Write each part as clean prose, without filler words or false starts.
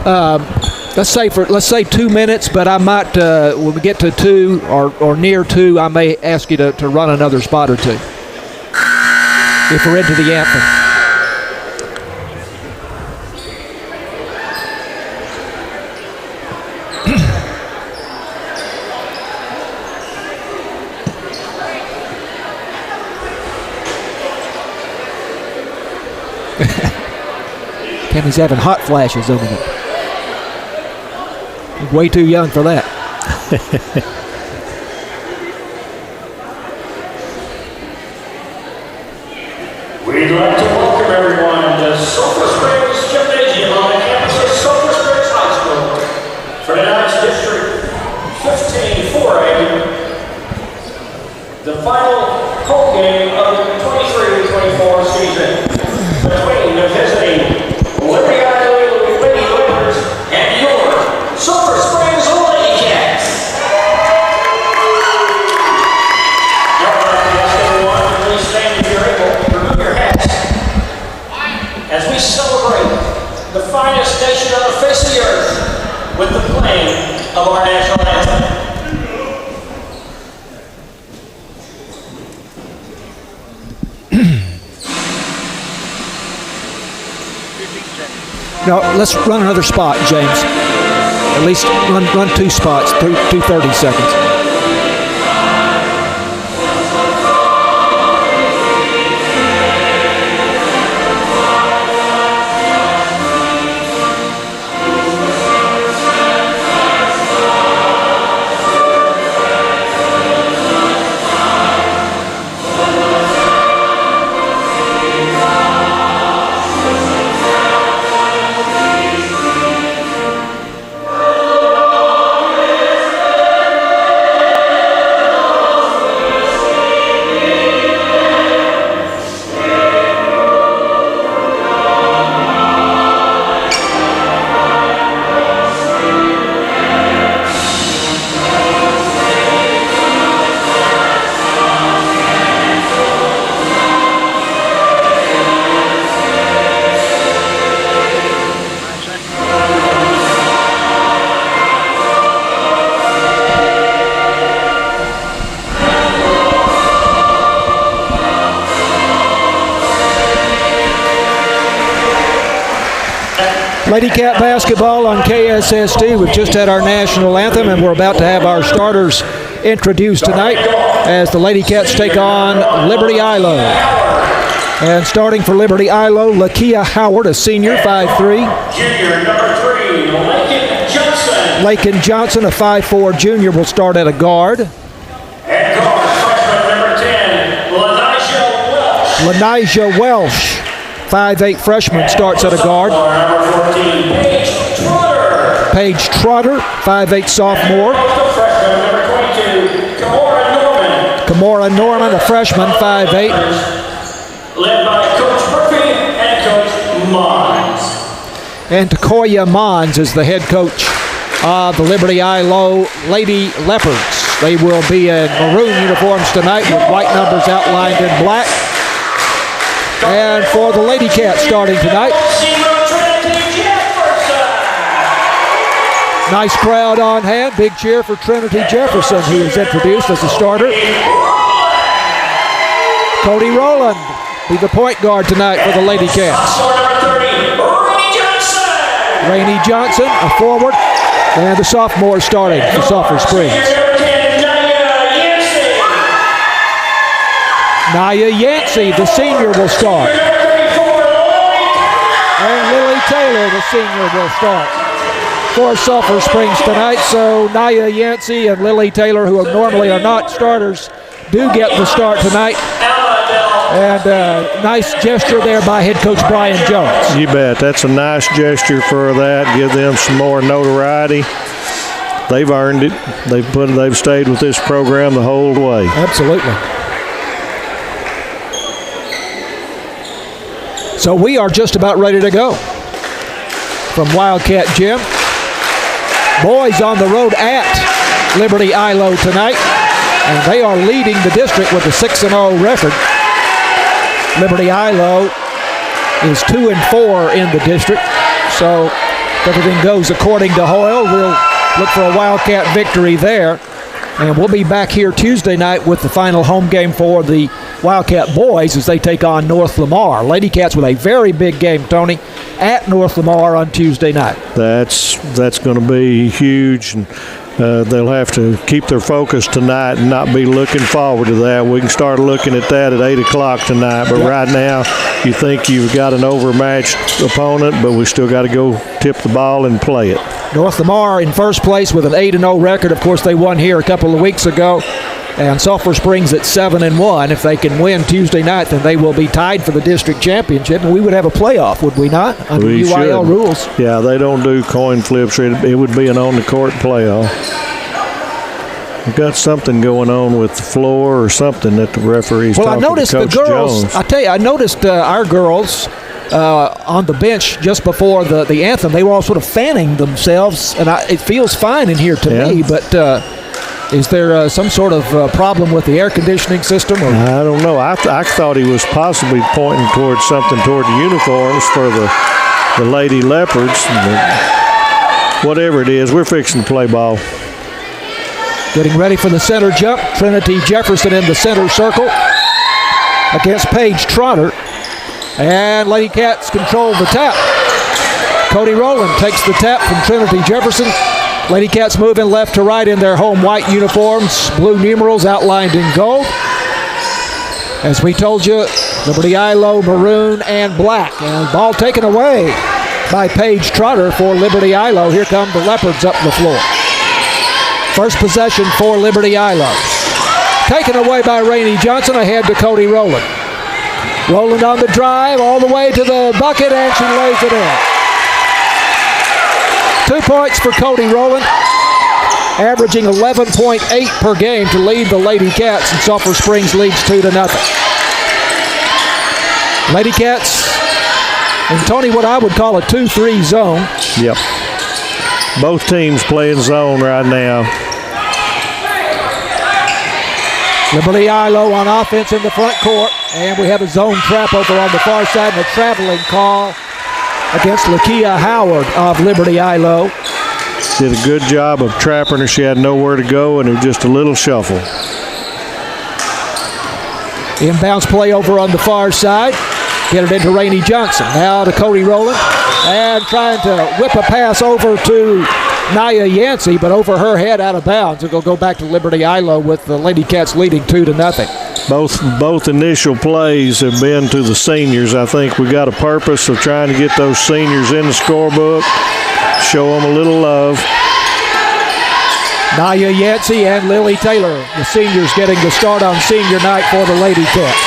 let's say 2 minutes, but I might when we get to 2 or near 2, I may ask you to run another spot or 2 if we're into the anthem. Kenny's having hot flashes over there. He's way too young for that. We'd like to welcome everyone to Sulphur Springs Gymnasium on the campus of Sulphur Springs High School for tonight's District 15 4A, the final home game of the 23-24 season between the visiting Liberty-Eylau Lady Lakers and your Sulphur Springs Lady Cats. Now I'd like to ask everyone to please stand if you're able, remove your hats, as we celebrate the finest nation on the face of the earth with the playing of our national anthem. No, let's run another spot, James. At least run 2 spots, 2:30 seconds. Lady Cat basketball on KSST. We've just had our national anthem, and we're about to have our starters introduced tonight as the Lady Cats take on Liberty-Eylau. And starting for Liberty-Eylau, Lakia Howard, a senior, 5'3". Junior number 3, Lakin Johnson. Lakin Johnson, a 5'4" junior, will start at a guard. At guard, freshman number 10, Lanijah Welsh. Lanijah Welsh, 5'8" freshman, starts at a guard. Number 14, Paige Trotter. Paige Trotter, 5'8" sophomore. Freshman number 22, Kamora Norman. Kamora Norman, a freshman, 5'8". Led by Coach Murphy and Coach Mons. And Takoya Mons is the head coach of the Liberty-Eylau Lady Leopards. They will be in maroon uniforms tonight with white numbers outlined in black. And for the Lady Cats starting tonight. Nice crowd on hand. Big cheer for Trinity Jefferson, who is introduced as a starter. Cody Rowland be the point guard tonight for the Lady Cats. Rainey Johnson, a forward, and the sophomore starting for Sulphur Springs. Naya Yancey, the senior, will start. And Lily Taylor, the senior, will start for Sulphur Springs tonight. So Naya Yancey and Lily Taylor, who normally are not starters, do get the start tonight. And nice gesture there by head coach Brian Jones. You bet. That's a nice gesture for that. Give them some more notoriety. They've earned it. They've stayed with this program the whole way. Absolutely. So we are just about ready to go from Wildcat Gym. Boys on the road at Liberty-Eylau tonight, and they are leading the district with a 6-0 record. Liberty-Eylau is 2-4 in the district, so If everything goes according to Hoyle, we'll look for a Wildcat victory there. And we'll be back here Tuesday night with the final home game for the Wildcat boys as they take on North Lamar. Lady Cats with a very big game, Tony, at North Lamar on Tuesday night. That's going to be huge, and they'll have to keep their focus tonight and not be looking forward to that. We can start looking at that at 8 o'clock tonight, but right now you think you've got an overmatched opponent, but we still got to go tip the ball and play it. North Lamar in first place with an 8-0 record. Of course, they won here a couple of weeks ago. And Sulphur Springs at 7-1. If they can win Tuesday night, then they will be tied for the district championship, and we would have a playoff, would we not? Under UIL rules. Yeah, they don't do coin flips. It would be an on-the-court playoff. We've got something going on with the floor or something that the referee's talking to Coach Jones. Well, I noticed the girls. I tell you, I noticed our girls on the bench just before the anthem. They were all sort of fanning themselves, and it feels fine in here to me, but is there some sort of problem with the air conditioning system? Or? I don't know. I thought he was possibly pointing towards something toward the uniforms for the Lady Leopards. Whatever it is, we're fixing to play ball. Getting ready for the center jump. Trinity Jefferson in the center circle against Paige Trotter. And Lady Cats control the tap. Cody Rowland takes the tap from Trinity Jefferson. Lady Cats moving left to right in their home white uniforms, blue numerals outlined in gold. As we told you, Liberty-Eylau maroon and black. And ball taken away by Paige Trotter for Liberty-Eylau. Here come the Leopards up the floor. First possession for Liberty-Eylau. Taken away by Rainey Johnson, ahead to Cody Rowland. Rowland on the drive, all the way to the bucket, and she lays it in. 2 points for Cody Rowland, averaging 11.8 per game to lead the Lady Cats, and Sulphur Springs leads 2-0. Lady Cats, and Tony, what I would call a 2-3 zone. Yep. Both teams playing zone right now. Liberty-Eylau on offense in the front court, and we have a zone trap over on the far side and a traveling call against Lakia Howard of Liberty-Eylau. Did a good job of trapping her. She had nowhere to go, and it was just a little shuffle. Inbounds play over on the far side. Get it into Rainey Johnson. Now to Cody Rowland. And trying to whip a pass over to Naya Yancey, but over her head out of bounds. It'll go back to Liberty-Eylau with the Lady Cats leading 2-0. Both initial plays have been to the seniors. I think we got a purpose of trying to get those seniors in the scorebook, show them a little love. Naya Yancey and Lily Taylor, the seniors, getting the start on senior night for the Lady Cats.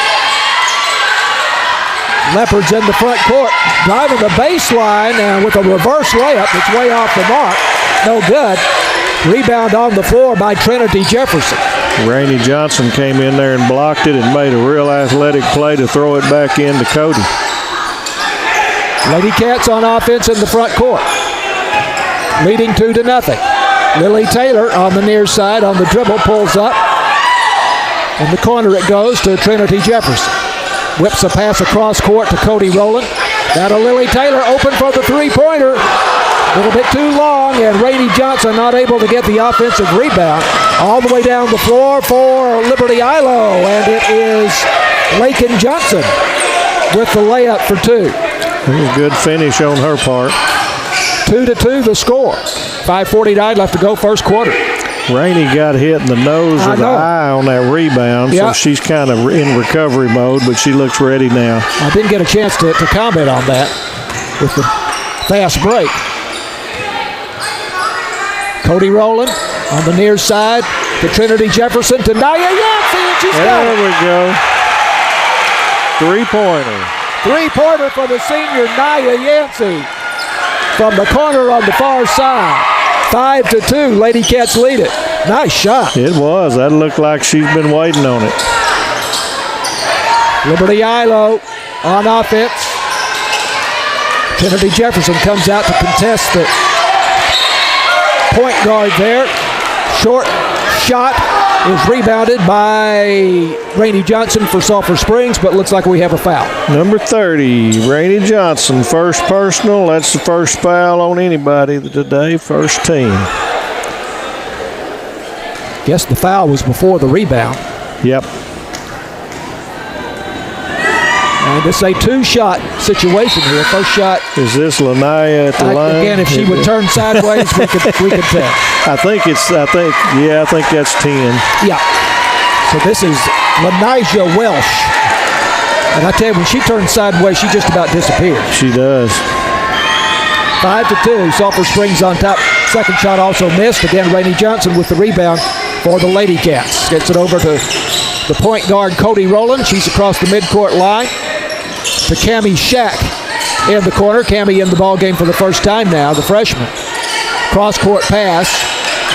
Leopards in the front court, driving the baseline and with a reverse layup. It's way off the mark. No good. Rebound on the floor by Trinity Jefferson. Rainey Johnson came in there and blocked it and made a real athletic play to throw it back into Cody. Lady Cats on offense in the front court, leading 2-0. Lily Taylor on the near side on the dribble, pulls up. In the corner it goes to Trinity Jefferson. Whips a pass across court to Cody Rowland. Now to Lily Taylor, open for the three-pointer. A little bit too long, and Rainey Johnson not able to get the offensive rebound. All the way down the floor for Liberty-Eylau, and it is Lakin Johnson with the layup for two. A good finish on her part. 2-2 the score. 5:49 left to go first quarter. Rainey got hit in the nose or the eye on that rebound, so she's kind of in recovery mode, but she looks ready now. I didn't get a chance to comment on that with the fast break. Cody Rowland on the near side to Trinity Jefferson to Naya Yancey, and she's got it. There we go. Three-pointer. Three-pointer for the senior Naya Yancey from the corner on the far side. 5-2, Lady Cats lead it. Nice shot. It was. That looked like she's been waiting on it. Liberty-Eylau on offense. Trinity Jefferson comes out to contest the point guard there. Short shot is rebounded by Rainey Johnson for Sulphur Springs, but looks like we have a foul. Number 30, Rainey Johnson, first personal. That's the first foul on anybody today, first team. Guess the foul was before the rebound. Yep. And it's a two-shot situation here. First shot. Is this Lanaya at the line? Again, if she would turn sideways, we could tell. I think that's 10. Yeah. So this is Lanaya Welsh. And I tell you, when she turns sideways, she just about disappears. She does. 5-2. Sulphur Springs on top. Second shot also missed. Again, Rainey Johnson with the rebound for the Lady Cats. Gets it over to the point guard, Cody Rowland. She's across the midcourt line to Cammie Shack in the corner. Cammie in the ball game for the first time now, the freshman. Cross-court pass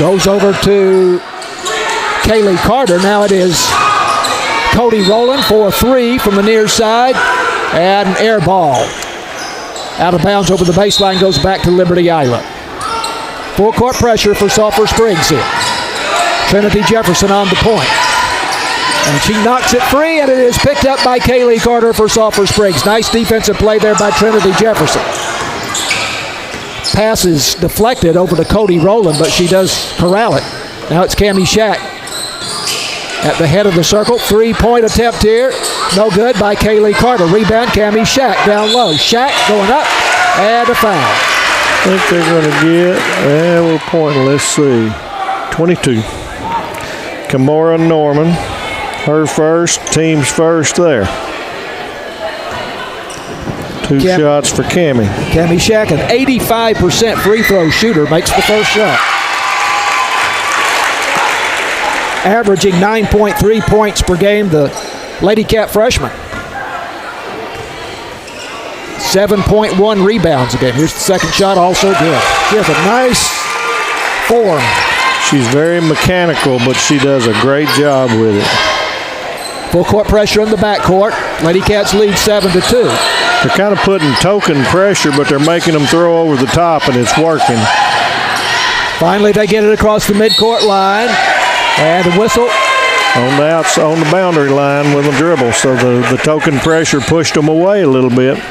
goes over to Kaylee Carter. Now it is Cody Rowland for a three from the near side, and an air ball. Out of bounds over the baseline, goes back to Liberty-Eylau. Full court pressure for Sulphur Springs here. Trinity Jefferson on the point. And she knocks it free, and it is picked up by Kaylee Carter for Sulphur Springs. Nice defensive play there by Trinity Jefferson. Pass is deflected over to Cody Rowland, but she does corral it. Now it's Cammie Shack at the head of the circle. Three-point attempt here. No good by Kaylee Carter. Rebound, Cammie Shack down low. Shack going up, and a foul. I think they're going to get, we're pointing, let's see, 22. Kimora Norman, her first, team's first there. Two shots for Cammie. Cammie Shack, an 85% free throw shooter, makes the first shot. Averaging 9.3 points per game, the Lady Cat freshman. 7.1 rebounds a game. Here's the second shot, also good. She has a nice form. She's very mechanical, but she does a great job with it. Full court pressure in the backcourt. Lady Cats lead 7-2. They're kind of putting token pressure, but they're making them throw over the top, and it's working. Finally, they get it across the midcourt line, and the whistle. On the boundary line with a dribble, so the token pressure pushed them away a little bit.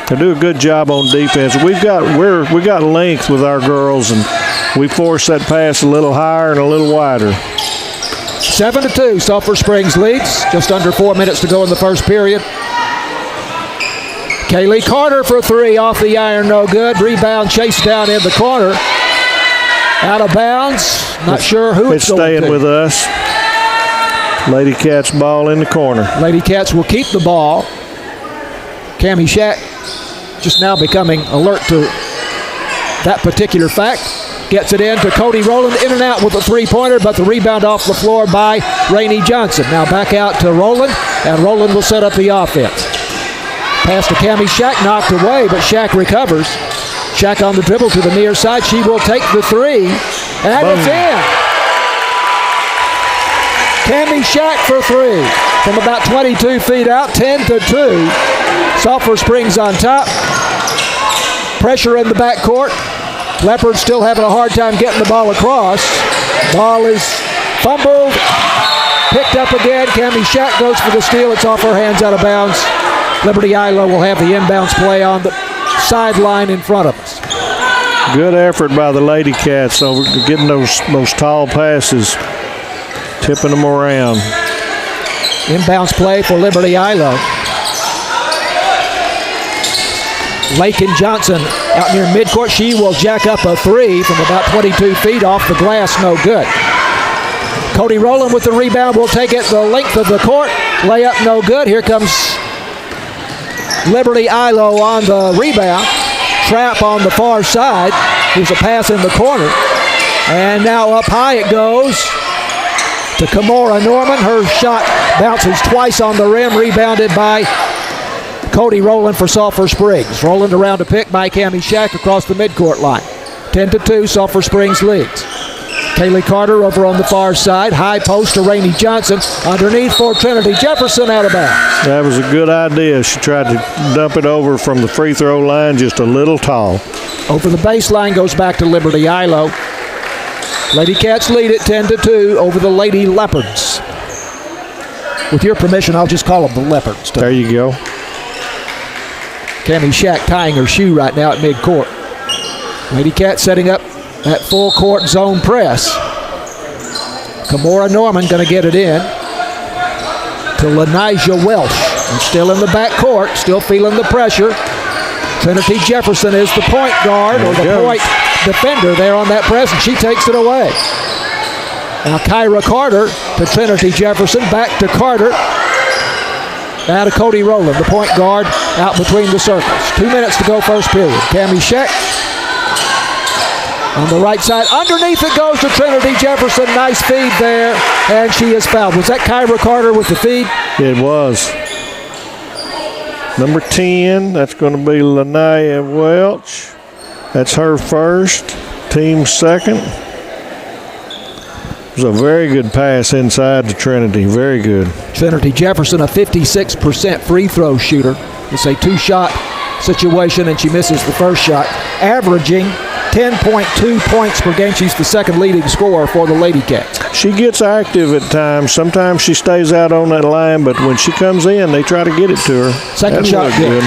They do a good job on defense. We got length with our girls, and we force that pass a little higher and a little wider. 7-2, Sulphur Springs leads. Just under 4 minutes to go in the first period. Kaylee Carter for three, off the iron, no good. Rebound chased down in the corner. Out of bounds. Not sure who it's going to. It's staying with us. Lady Cats ball in the corner. Lady Cats will keep the ball. Cammie Shack just now becoming alert to that particular fact. Gets it in to Cody Rowland, in and out with a three-pointer, but the rebound off the floor by Rainey Johnson. Now back out to Rowland, and Rowland will set up the offense. Pass to Cammie Shack, knocked away, but Shack recovers. Shack on the dribble to the near side. She will take the three, and it's in. Cammie Shack for three from about 22 feet out, 10-2. Sulphur Springs on top. Pressure in the backcourt. Leopards still having a hard time getting the ball across. Ball is fumbled. Picked up again. Cammie Shack goes for the steal. It's off her hands, out of bounds. Liberty-Eylau will have the inbounds play on the sideline in front of us. Good effort by the Lady Cats over getting those tall passes, tipping them around. Inbounds play for Liberty-Eylau. Lakin Johnson out near midcourt. She will jack up a three from about 22 feet off the glass. No good. Cody Rowland with the rebound will take it the length of the court. Layup no good. Here comes Liberty-Eylau on the rebound. Trap on the far side. Here's a pass in the corner. And now up high it goes to Kimora Norman. Her shot bounces twice on the rim. Rebounded by Cody Rowland for Sulphur Springs. Rowland around to pick by Cammie Shack across the midcourt line. 10-2, Sulphur Springs leads. Kaylee Carter over on the far side. High post to Rainey Johnson. Underneath for Trinity Jefferson, out of bounds. That was a good idea. She tried to dump it over from the free throw line, just a little tall. Over the baseline goes back to Liberty-Eylau. Lady Cats lead it 10-2 over the Lady Leopards. With your permission, I'll just call them the Leopards. There you go. Cammie Shack tying her shoe right now at mid-court. Lady Cats setting up that full court zone press. Kamora Norman going to get it in to Lanijah Welsh. And still in the back court, still feeling the pressure. Trinity Jefferson is the point guard or the point defender there on that press, and she takes it away. Now Kyra Carter to Trinity Jefferson, back to Carter. Now to Cody Rowland, the point guard out between the circles. 2 minutes to go first period. Cammie Shack on the right side. Underneath it goes to Trinity Jefferson. Nice feed there, and she is fouled. Was that Kyra Carter with the feed? It was. Number 10, that's going to be Lanaya Welch. That's her first, team second. It was a very good pass inside to Trinity, very good. Trinity Jefferson, a 56% free throw shooter. It's a two-shot situation, and she misses the first shot, averaging 10.2 points per game. She's the second leading scorer for the Lady Cats. She gets active at times. Sometimes she stays out on that line, but when she comes in, they try to get it to her. Second shot good.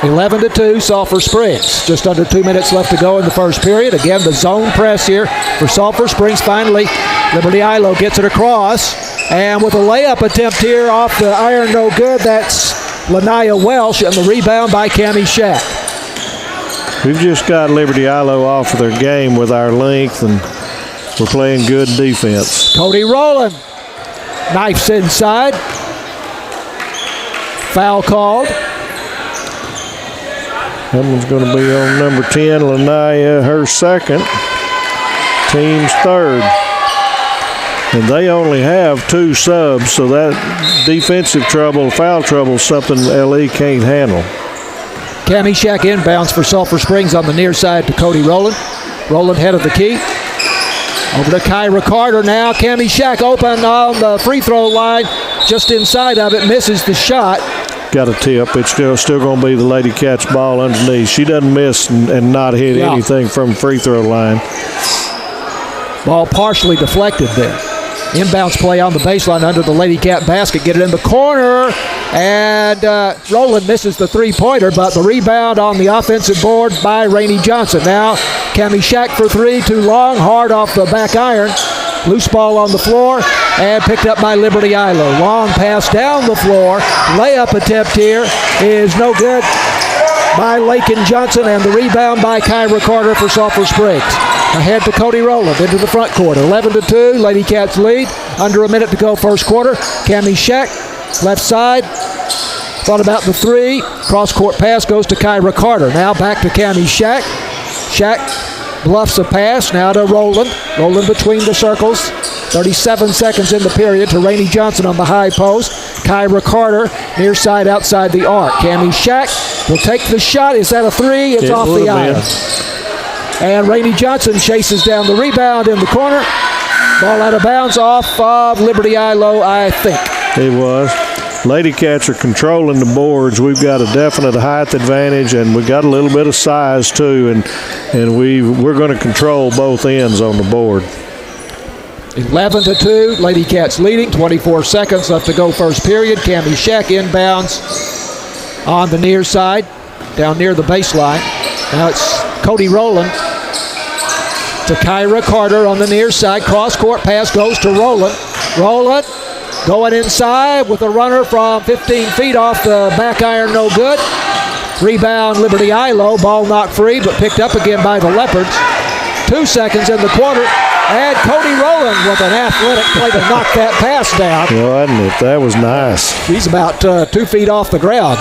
11-2, Sulphur Springs. Just under 2 minutes left to go in the first period. Again, the zone press here for Sulphur Springs. Finally, Liberty-Eylau gets it across. And with a layup attempt here off the iron, no good. That's Lanaya Welsh, and the rebound by Cammie Shack. We've just got Liberty-Eylau off of their game with our length, and we're playing good defense. Cody Rowland knifes inside. Foul called. That one's going to be on number 10, Lanaya, her second. Team's third. And they only have 2 subs, so that defensive trouble, foul trouble is something LE can't handle. Cammie Shack inbounds for Sulphur Springs on the near side to Cody Rowland. Rowland head of the key. Over to Kyra Carter now. Cammie Shack open on the free throw line. Just inside of it, misses the shot. Got a tip. It's still going to be the Lady Cats ball underneath. She doesn't miss and not hit anything from free throw line. Ball partially deflected there. Inbounds play on the baseline under the Lady Cat basket. Get it in the corner, and Rowland misses the three-pointer, but the rebound on the offensive board by Rainey Johnson. Now Cammie Shack for three, too long, hard off the back iron. Loose ball on the floor, and picked up by Liberty-Eylau. Long pass down the floor. Layup attempt here is no good by Lakin Johnson, and the rebound by Kyra Carter for Sulphur Springs. Ahead to Cody Rowland into the front court. 11-2, Lady Cats lead. Under a minute to go first quarter. Cammie Shack, left side. Thought about the three. Cross-court pass goes to Kyra Carter. Now back to Cammie Shack. Shack bluffs a pass now to Rowland. Rowland between the circles. 37 seconds in the period to Rainey Johnson on the high post. Kyra Carter near side outside the arc. Cammie Shack will take the shot. Is that a three? It's off the iron. And Rainey Johnson chases down the rebound in the corner. Ball out of bounds off of Liberty-Eylau, I think. It was. Lady Cats are controlling the boards. We've got a definite height advantage, and we got a little bit of size too, and we're going to control both ends on the board. 11-2, Lady Cats leading. 24 seconds left to go first period. Cammie Shack inbounds on the near side, down near the baseline. Now it's Cody Rowland to Kyra Carter on the near side. Cross-court pass goes to Rowland. Rowland going inside with a runner from 15 feet off the back iron, no good. Rebound Liberty-Eylau, ball knocked free, but picked up again by the Leopards. 2 seconds in the quarter, and Cody Rowland with an athletic play to knock that pass down. Well, wasn't it? That was nice. She's about 2 feet off the ground.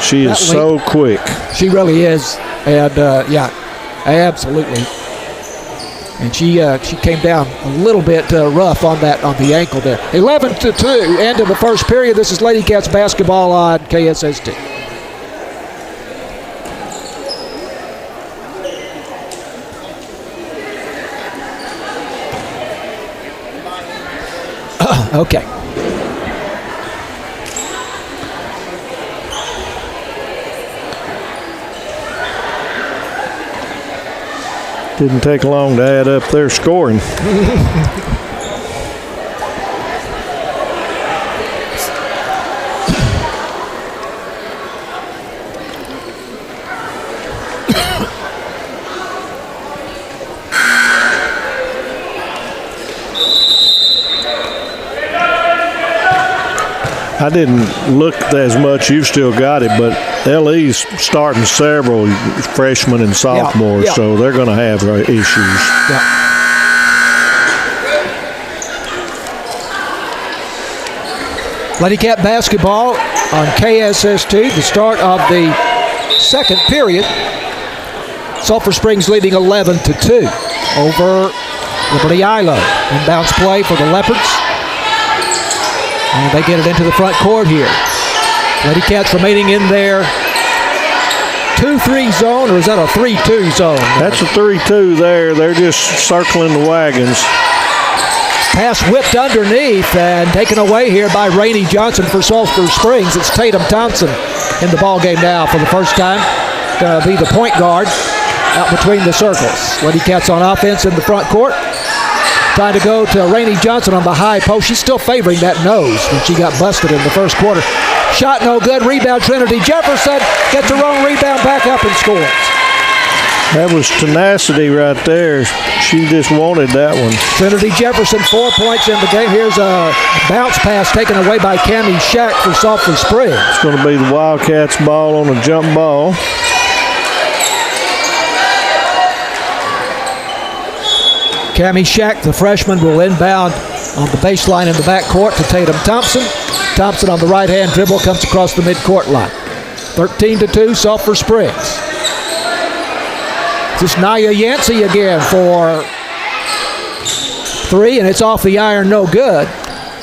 She is so quick. She really is, and yeah, absolutely. And she came down a little bit rough on the ankle there. 11-2, end of the first period. This is Lady Cats basketball on KSST. Okay. Didn't take long to add up their scoring. I didn't look as much. You've still got it, but LE's starting several freshmen and sophomores, so they're going to have issues. Yeah. Lady Cat basketball on KSS2, the start of the second period. Sulphur Springs leading 11-2 over Liberty-Eylau. Inbounds play for the Leopards. And they get it into the front court here. Lady Cats remaining in their 2-3 zone, or is that a 3-2 zone? That's a 3-2 there. They're just circling the wagons. Pass whipped underneath and taken away here by Rainey Johnson for Sulphur Springs. It's Tatum Thompson in the ball game now for the first time. Going to be the point guard out between the circles. Lady Cats on offense in the front court. Trying to go to Rainey Johnson on the high post. She's still favoring that nose when she got busted in the first quarter. Shot no good. Rebound Trinity Jefferson gets her own rebound back up and scores. That was tenacity right there. She just wanted that one. Trinity Jefferson, 4 points in the game. Here's a bounce pass taken away by Cammie Shack for Sulphur Springs. It's going to be the Wildcats ball on a jump ball. Cammie Shack, the freshman, will inbound on the baseline in the backcourt to Tatum Thompson. Thompson on the right-hand dribble comes across the midcourt line. 13-2, Sulphur Springs. This is Naya Yancey again for three, and it's off the iron, no good.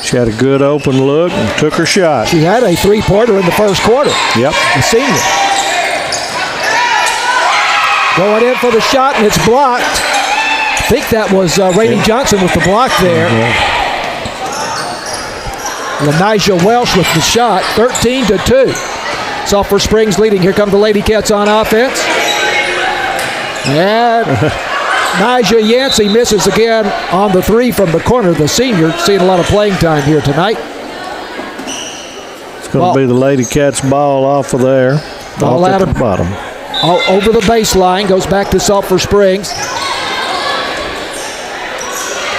She had a good open look and took her shot. She had a three-pointer in the first quarter. Yep. The senior. Going in for the shot, and it's blocked. I think that was Rainey Johnson with the block there. Lanijah Welsh with the shot, 13-2. Sulphur Springs leading. Here come the Lady Cats on offense. And Nija Yancey misses again on the three from the corner. The senior seeing a lot of playing time here tonight. It's going to be the Lady Cats ball off of there. Ball off out at the bottom. All over the baseline, goes back to Sulphur Springs.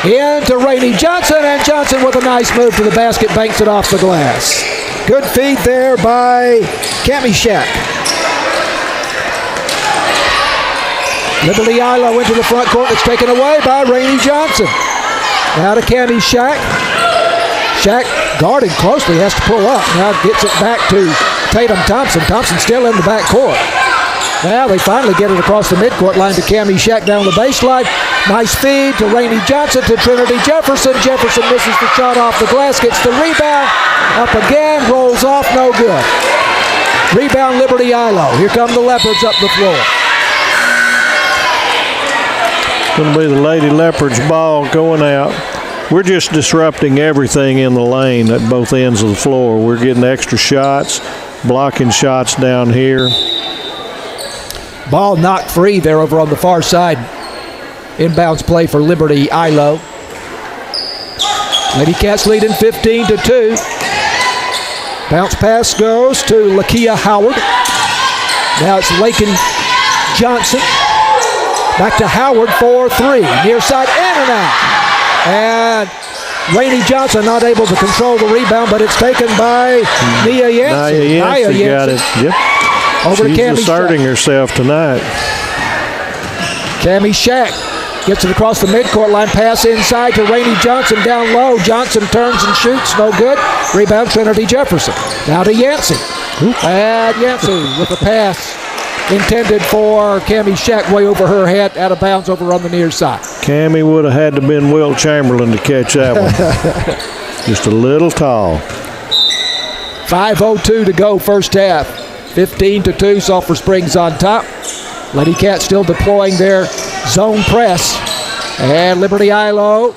Into Rainey Johnson, and Johnson with a nice move to the basket, banks it off the glass. Good feed there by Cammie Shack. Liberty-Eylau into the front court. It's taken away by Rainey Johnson. Now to Cammie Shack. Shack guarded closely, has to pull up. Now gets it back to Tatum Thompson. Thompson still in the back court. Now they finally get it across the midcourt line to Cammie Shack down the baseline. Nice feed to Rainey Johnson to Trinity Jefferson. Jefferson misses the shot off the glass, gets the rebound. Up again, rolls off, no good. Rebound Liberty-Eylau. Here come the Leopards up the floor. It's going to be the Lady Leopards ball going out. We're just disrupting everything in the lane at both ends of the floor. We're getting extra shots, blocking shots down here. Ball knocked free there over on the far side. Inbounds play for Liberty-Eylau. Lady Cats leading 15-2. Bounce pass goes to Lakia Howard. Now it's Lakin Johnson. Back to Howard for three. Near side in and out. And Rainey Johnson not able to control the rebound, but it's taken by Nia Yancey. Nia Yancey got it. Yep. Over She's to Cammie asserting Shack. herself tonight. Cammie Shack gets it across the midcourt line. Pass inside to Rainey Johnson down low. Johnson turns and shoots. No good. Rebound Trinity Jefferson. Now to Yancey. And Yancey with the pass intended for Cammie Shack way over her head, out of bounds over on the near side. Cammie would have had to been Wilt Chamberlain to catch that one. Just a little tall. 5:02 to go first half. 15-2, Sulphur Springs on top. Lady Cats still deploying their zone press. And Liberty-Eylau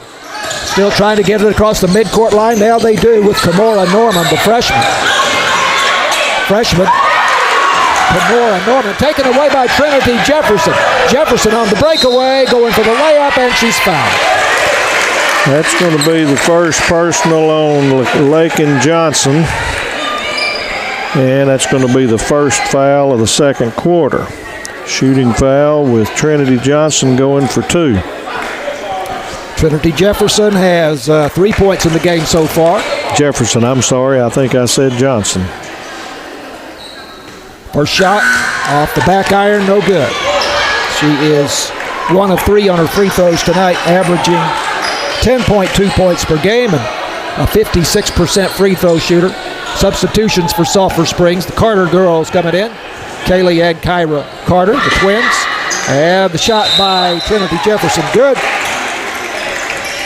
still trying to get it across the midcourt line. Now they do with Kimora Norman, the freshman. Kimora Norman taken away by Trinity Jefferson. Jefferson on the breakaway, going for the layup, and she's fouled. That's going to be the first personal on Lakin Johnson. And that's going to be the first foul of the second quarter. Shooting foul with Trinity Johnson going for 2. Trinity Jefferson has 3 points in the game so far. Jefferson, I'm sorry. I think I said Johnson. First shot off the back iron, no good. She is 1 of 3 on her free throws tonight, averaging 10.2 points per game and a 56% free throw shooter. Substitutions for Sulphur Springs. The Carter girls coming in. Kaylee and Kyra Carter, the twins. And the shot by Trinity Jefferson, good.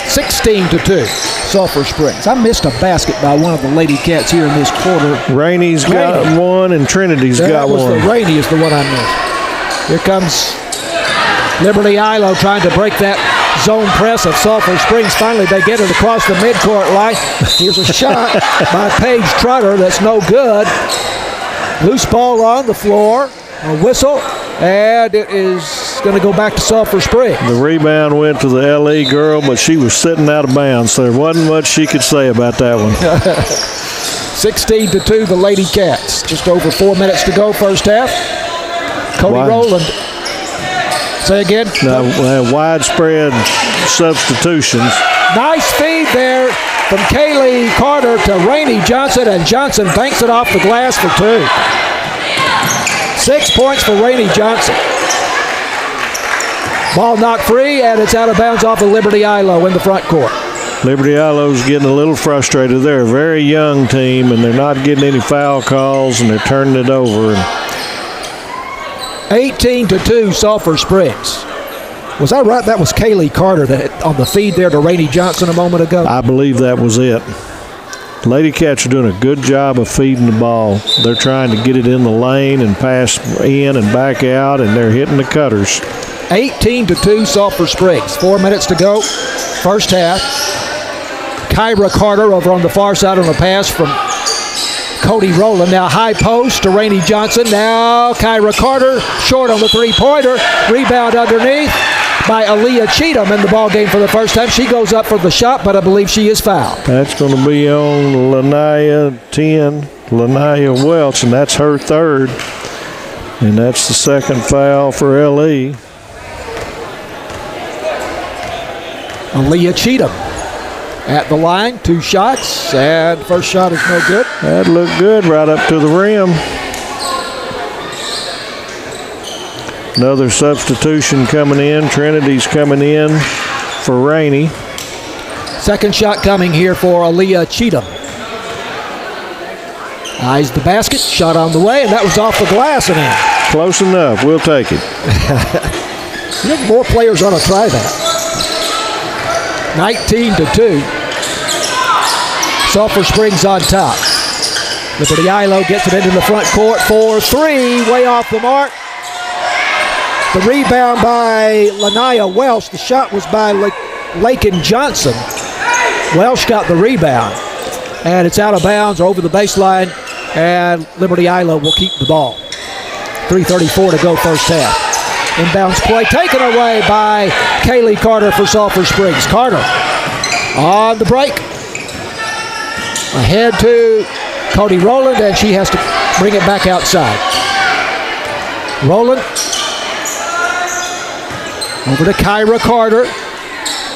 16-2, Sulphur Springs. I missed a basket by one of the Lady Cats here in this quarter. Rainey's got one and Trinity's got one. The Rainey is the one I missed. Here comes Liberty-Eylau trying to break that zone press of Sulphur Springs. Finally, they get it across the midcourt line. Here's a shot by Paige Trotter that's no good. Loose ball on the floor. A whistle, and it is going to go back to Sulphur Springs. The rebound went to the LE girl, but she was sitting out of bounds, so there wasn't much she could say about that one. 16-2, the Lady Cats. Just over 4 minutes to go, first half. Cody Rowland. Say again? No, widespread substitutions. Nice feed there from Kaylee Carter to Rainey Johnson, and Johnson banks it off the glass for 2. 6 points for Rainey Johnson. Ball knocked free, and it's out of bounds off of Liberty-Eylau in the front court. Liberty-Eilau's getting a little frustrated. They're a very young team, and they're not getting any foul calls, and they're turning it over. 18-2, Sulphur Springs. Was that right? That was Kaylee Carter that on the feed there to Rainey Johnson a moment ago? I believe that was it. Lady Cats are doing a good job of feeding the ball. They're trying to get it in the lane and pass in and back out, and they're hitting the cutters. 18-2, Sulphur Springs. 4 minutes to go. First half. Kyra Carter over on the far side on a pass from Cody Rowland. Now high post to Rainey Johnson. Now Kyra Carter short on the three-pointer. Rebound underneath by Aaliyah Cheatham in the ball game for the first time. She goes up for the shot, but I believe she is fouled. That's going to be on Lanaya 10, Lanaya Welch, and that's her third. And that's the second foul for LE. Aaliyah Cheatham at the line, 2 shots, and first shot is no good. That looked good right up to the rim. Another substitution coming in. Trinity's coming in for Rainey. Second shot coming here for Aaliyah Cheatham. Eyes the basket, shot on the way, and that was off the glass and in. Close enough, we'll take it. You know, more players ought to try that. 19-2. Sulphur Springs on top. Liberty-Eylau gets it into the front court for 3, way off the mark. The rebound by Lanaya Welsh. The shot was by Lakin Johnson. Welsh got the rebound. And it's out of bounds over the baseline. And Liberty-Eylau will keep the ball. 3:34 to go first half. Inbounds play taken away by Kaylee Carter for Sulphur Springs. Carter on the break. Ahead to Cody Rowland, and she has to bring it back outside. Rowland over to Kyra Carter.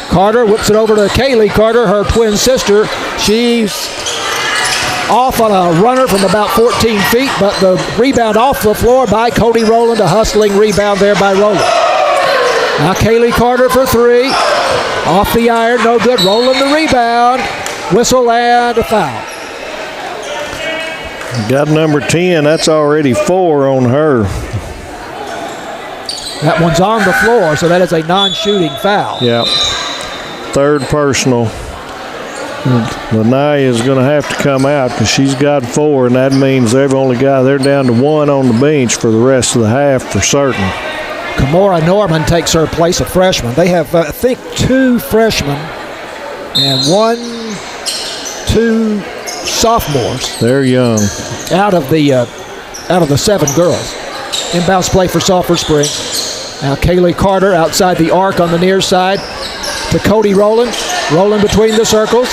Carter whips it over to Kaylee Carter, her twin sister. She's off on a runner from about 14 feet, but the rebound off the floor by Cody Rowland. A hustling rebound there by Rowland. Now Kaylee Carter for 3. Off the iron, no good. Rowland the rebound. Whistle and a foul. Got number 10. That's already 4 on her. That one's on the floor, so that is a non-shooting foul. Yeah. Third personal. Lanaya is going to have to come out because she's got 4, and that means they're down to 1 on the bench for the rest of the half for certain. Kimora Norman takes her place, a freshman. They have, I think, 2 freshmen and 2 sophomores. They're young. Out of the out of the 7 girls. Inbounds play for Sulphur Springs. Now Kaylee Carter outside the arc on the near side to Cody Rowland. Rowland between the circles.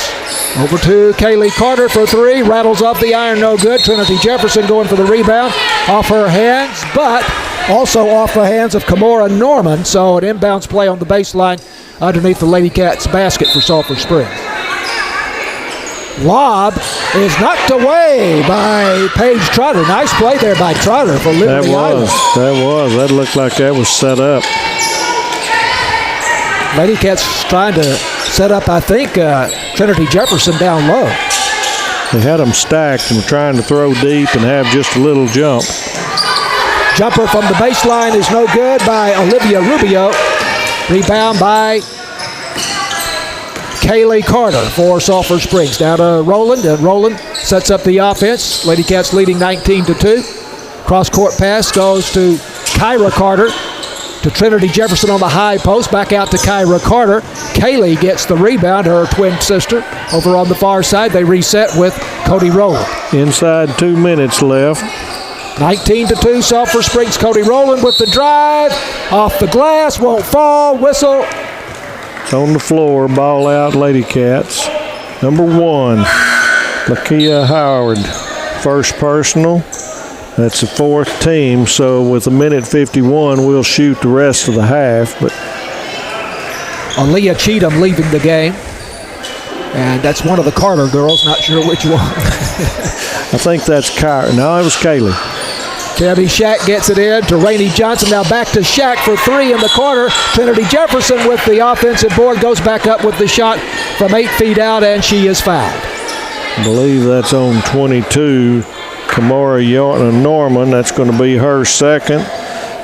Over to Kaylee Carter for 3. Rattles off the iron, no good. Trinity Jefferson going for the rebound. Off her hands, but also off the hands of Kimora Norman. So an inbounds play on the baseline underneath the Lady Cats basket for Sulphur Springs. Lob is knocked away by Paige Trotter. Nice play there by Trotter for Liberty-Eylau. That looked like that was set up. Lady Cats trying to set up, I think, Trinity Jefferson down low. They had them stacked and trying to throw deep and have just a little jump. Jumper from the baseline is no good by Olivia Rubio. Rebound by Kaylee Carter for Sulphur Springs. Down to Rowland, and Rowland sets up the offense. Lady Cats leading 19-2. Cross-court pass goes to Kyra Carter. To Trinity Jefferson on the high post. Back out to Kyra Carter. Kaylee gets the rebound, her twin sister. Over on the far side, they reset with Cody Rowland. Inside 2 minutes left. 19-2, Sulphur Springs. Cody Rowland with the drive. Off the glass, won't fall. Whistle. It's on the floor, ball out, Lady Cats. Number 1, Lakia Howard. First personal. That's the 4th team, so with 1:51, we'll shoot the rest of the half. But Aaliyah Cheatham leaving the game. And that's one of the Carter girls, not sure which one. I think that's Kyra. No, it was Kaylee. Tabby Shack gets it in to Rainey Johnson. Now back to Shack for 3 in the corner. Trinity Jefferson with the offensive board goes back up with the shot from 8 feet out, and she is fouled. I believe that's on 22. Kimora Norman, that's going to be her 2nd,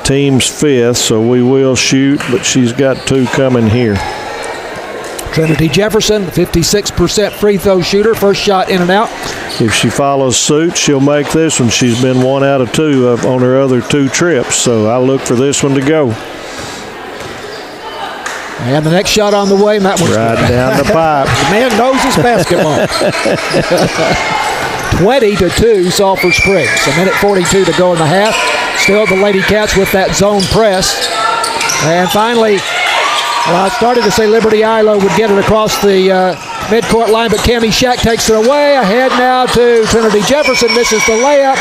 team's 5th, so we will shoot, but she's got 2 coming here. Trinity Jefferson, 56% free throw shooter, first shot in and out. If she follows suit, she'll make this one. She's been 1 out of 2 on her other 2 trips, so I look for this one to go. And the next shot on the way, Matt. Right down the pipe. The man knows his basketball. 20-2, Sulphur Springs. 1:42 to go in the half. Still the Lady Cats with that zone press. And finally, I started to say Liberty-Eylau would get it across the midcourt line, but Cammie Shack takes it away. Ahead now to Trinity Jefferson, misses the layup.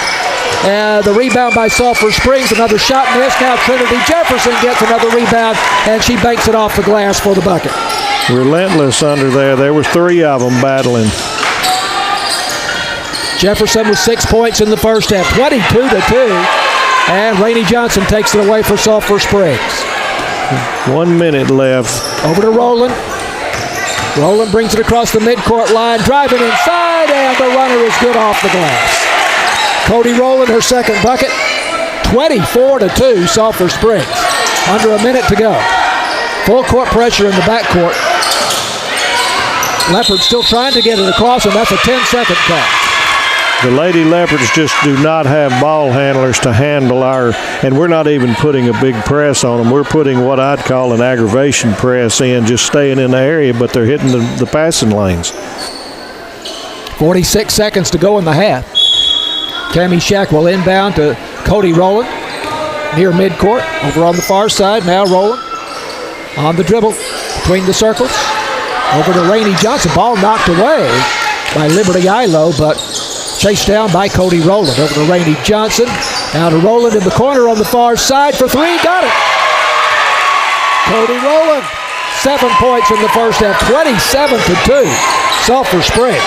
The rebound by Sulphur Springs, another shot missed. Now Trinity Jefferson gets another rebound, and she banks it off the glass for the bucket. Relentless under there. There were 3 of them battling. Jefferson with 6 points in the first half, 22-2. And Rainey Johnson takes it away for Sulphur Springs. 1 minute left. Over to Rowland. Rowland brings it across the midcourt line, driving inside, and the runner is good off the glass. Cody Rowland, her 2nd bucket. 24-2, Sulphur Springs. Under a minute to go. Full court pressure in the backcourt. Leopard still trying to get it across, and that's a 10-second call. The Lady Leopards just do not have ball handlers to handle and we're not even putting a big press on them. We're putting what I'd call an aggravation press in, just staying in the area, but they're hitting the passing lanes. 46 seconds to go in the half. Cammie Shack will inbound to Cody Rowland near midcourt. Over on the far side, now Rowland on the dribble between the circles. Over to Rainey Johnson. Ball knocked away by Liberty-Eylau, but chased down by Cody Rowland. Over to Rainey Johnson. Now to Rowland in the corner on the far side for 3. Got it. Cody Rowland. 7 points in the first half. 27-2. Sulphur Springs.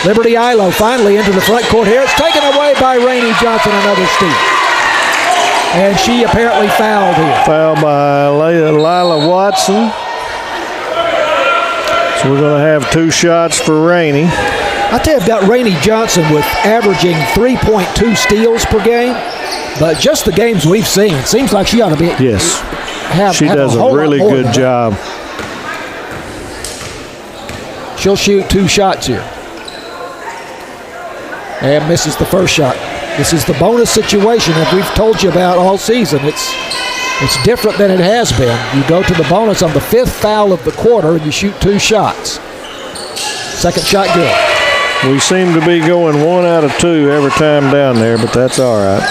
Liberty-Eylau finally into the front court here. It's taken away by Rainey Johnson, another steal. And she apparently fouled here. Fouled by Lila Watson. So we're going to have 2 shots for Rainey. I tell you, I've got Rainey Johnson with averaging 3.2 steals per game, but just the games we've seen, it seems like she ought to be. Yes, she does a really good job. She'll shoot 2 shots here. And misses the first shot. This is the bonus situation that we've told you about all season. It's different than it has been. You go to the bonus on the 5th foul of the quarter and you shoot 2 shots. Second shot good. We seem to be going 1 out of 2 every time down there, but that's all right.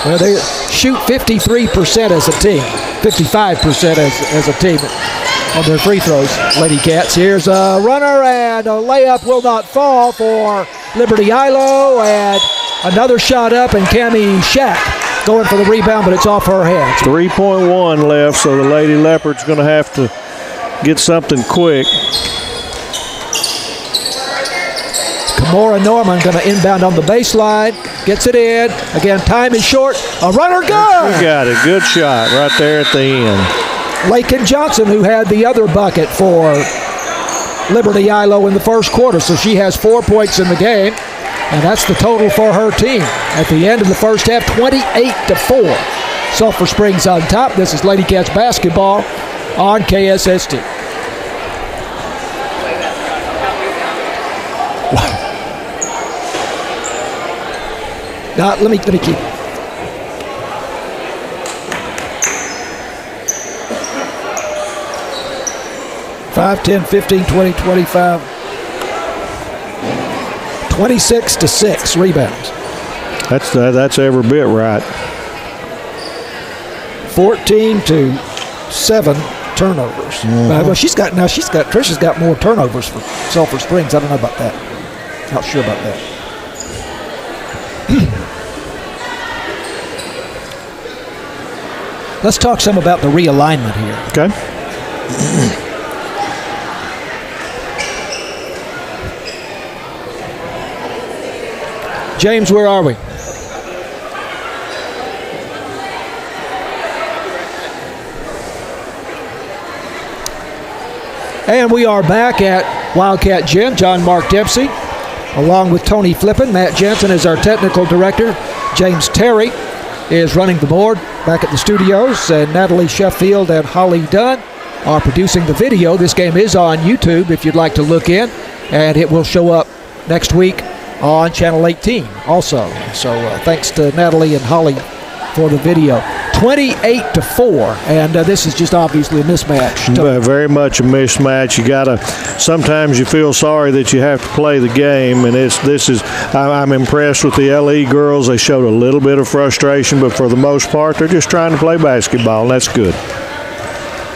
Well, they shoot 53% as a team, 55% as a team on their free throws, Lady Cats. Here's a runner, and a layup will not fall for Liberty-Eylau, and another shot up, and Cammie Shack going for the rebound, but it's off her hands. 3.1 left, so the Lady Leopards going to have to get something quick. Kamora Norman going to inbound on the baseline, gets it in. Again, time is short. A runner, good. You got it. Good shot right there at the end. Lakin Johnson, who had the other bucket for Liberty-Eylau in the first quarter, so she has 4 points in the game, and that's the total for her team. At the end of the first half, 28-4. Sulphur Springs on top. This is Lady Cats basketball on KSST. Wow. Now, let me keep. Five, 10, 15, 20, 25. 26-6 rebounds. That's every bit right. 14-7 turnovers. Well, Trisha's got more turnovers for Sulphur Springs. I don't know about that. Not sure about that. Let's talk some about the realignment here. Okay. James, where are we? And we are back at Wildcat Gym. John Mark Dempsey, along with Tony Flippin. Matt Jensen is our technical director. James Terry is running the board back at the studios. And Natalie Sheffield and Holly Dunn are producing the video. This game is on YouTube if you'd like to look in. And it will show up next week on Channel 18 also. So thanks to Natalie and Holly for the video. 28-4, and this is just obviously a mismatch. Very much a mismatch. Sometimes you feel sorry that you have to play the game, and I'm impressed with the LE girls. They showed a little bit of frustration, but for the most part, they're just trying to play basketball, and that's good.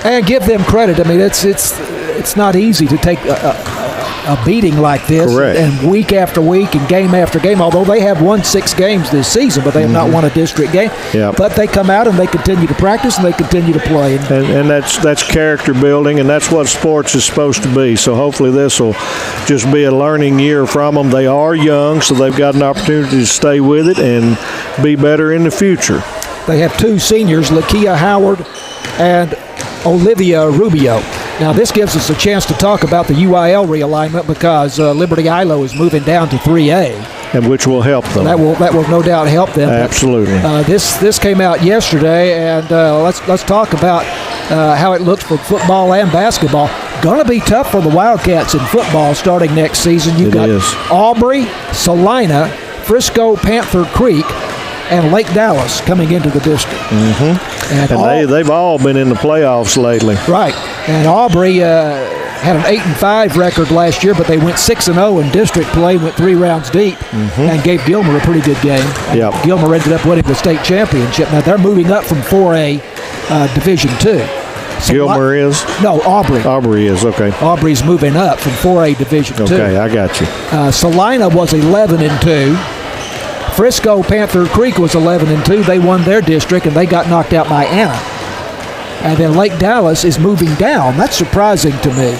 And give them credit. I mean, it's not easy to take a beating like this. Correct. And week after week and game after game, although they have won 6 games this season, but they have not won a district game. Yep. But they come out and they continue to practice and they continue to play. And that's character building, and that's what sports is supposed to be. So hopefully this will just be a learning year from them. They are young, so they've got an opportunity to stay with it and be better in the future. They have 2 seniors, Lakia Howard and Olivia Rubio. Now, this gives us a chance to talk about the UIL realignment because Liberty-Eylau is moving down to 3A. And which will help them. That will no doubt help them. Absolutely. This came out yesterday, and let's talk about how it looks for football and basketball. Going to be tough for the Wildcats in football starting next season. You've got Aubrey, Salina, Frisco, Panther Creek, and Lake Dallas coming into the district. And they've all been in the playoffs lately. Right. And Aubrey had an 8-5 record last year, but they went 6-0 in district play, went 3 rounds deep, and gave Gilmer a pretty good game. Yep. Gilmer ended up winning the state championship. Now, they're moving up from 4A Division II. So Gilmer is? No, Aubrey. Aubrey is, okay. Aubrey's moving up from 4A Division II. Okay, I got you. Salina was 11-2. Frisco Panther Creek was 11-2. They won their district, and they got knocked out by Anna. And then Lake Dallas is moving down. That's surprising to me.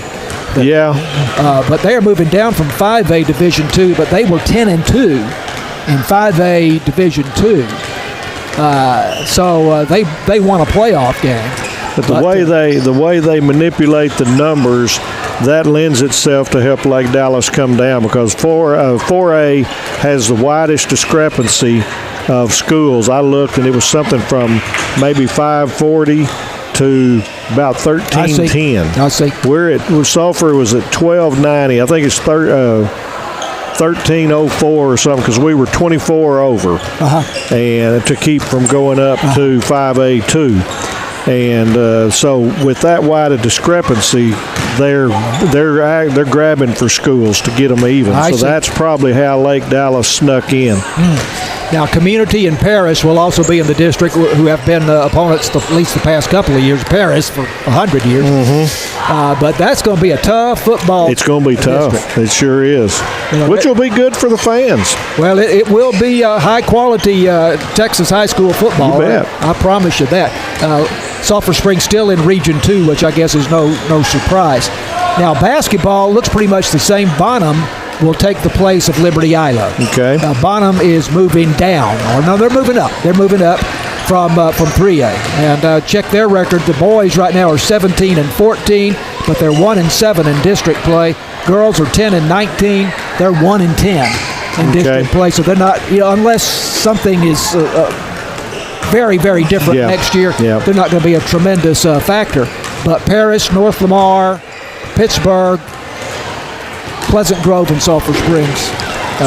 But they are moving down from 5A Division II, but they were 10-2 in 5A Division II. So they won a playoff game. But the way they manipulate the numbers, that lends itself to help Lake Dallas come down because 4A has the widest discrepancy of schools. I looked, and it was something from maybe 540 to about 1310. I see. Sulphur was at 1290. I think it's 1304 or something because we were 24 over, and to keep from going up to 5A2. And so with that wide a discrepancy, they're grabbing for schools to get them even. So that's probably how Lake Dallas snuck in. Now, Community and Paris will also be in the district, who have been opponents at least the past couple of years. Paris for 100 years. But that's going to be a tough football. It's going to be tough. District. It sure is. Which will be good for the fans. Well, it will be high-quality Texas high school football. You bet. I promise you that. Sulphur Springs still in Region 2, which I guess is no surprise. Now, basketball looks pretty much the same. Bonham will take the place of Liberty-Eylau. Okay. Now, Bonham is moving down. Or no, they're moving up. They're moving up from 3A. And check their record. The boys right now are 17-14, but they're 1-7 in district play. Girls are 10-19. They're 1-10 in district play. So they're not, unless something is very, very different next year, they're not going to be a tremendous factor. But Paris, North Lamar, Pittsburgh, Pleasant Grove, and Sulphur Springs.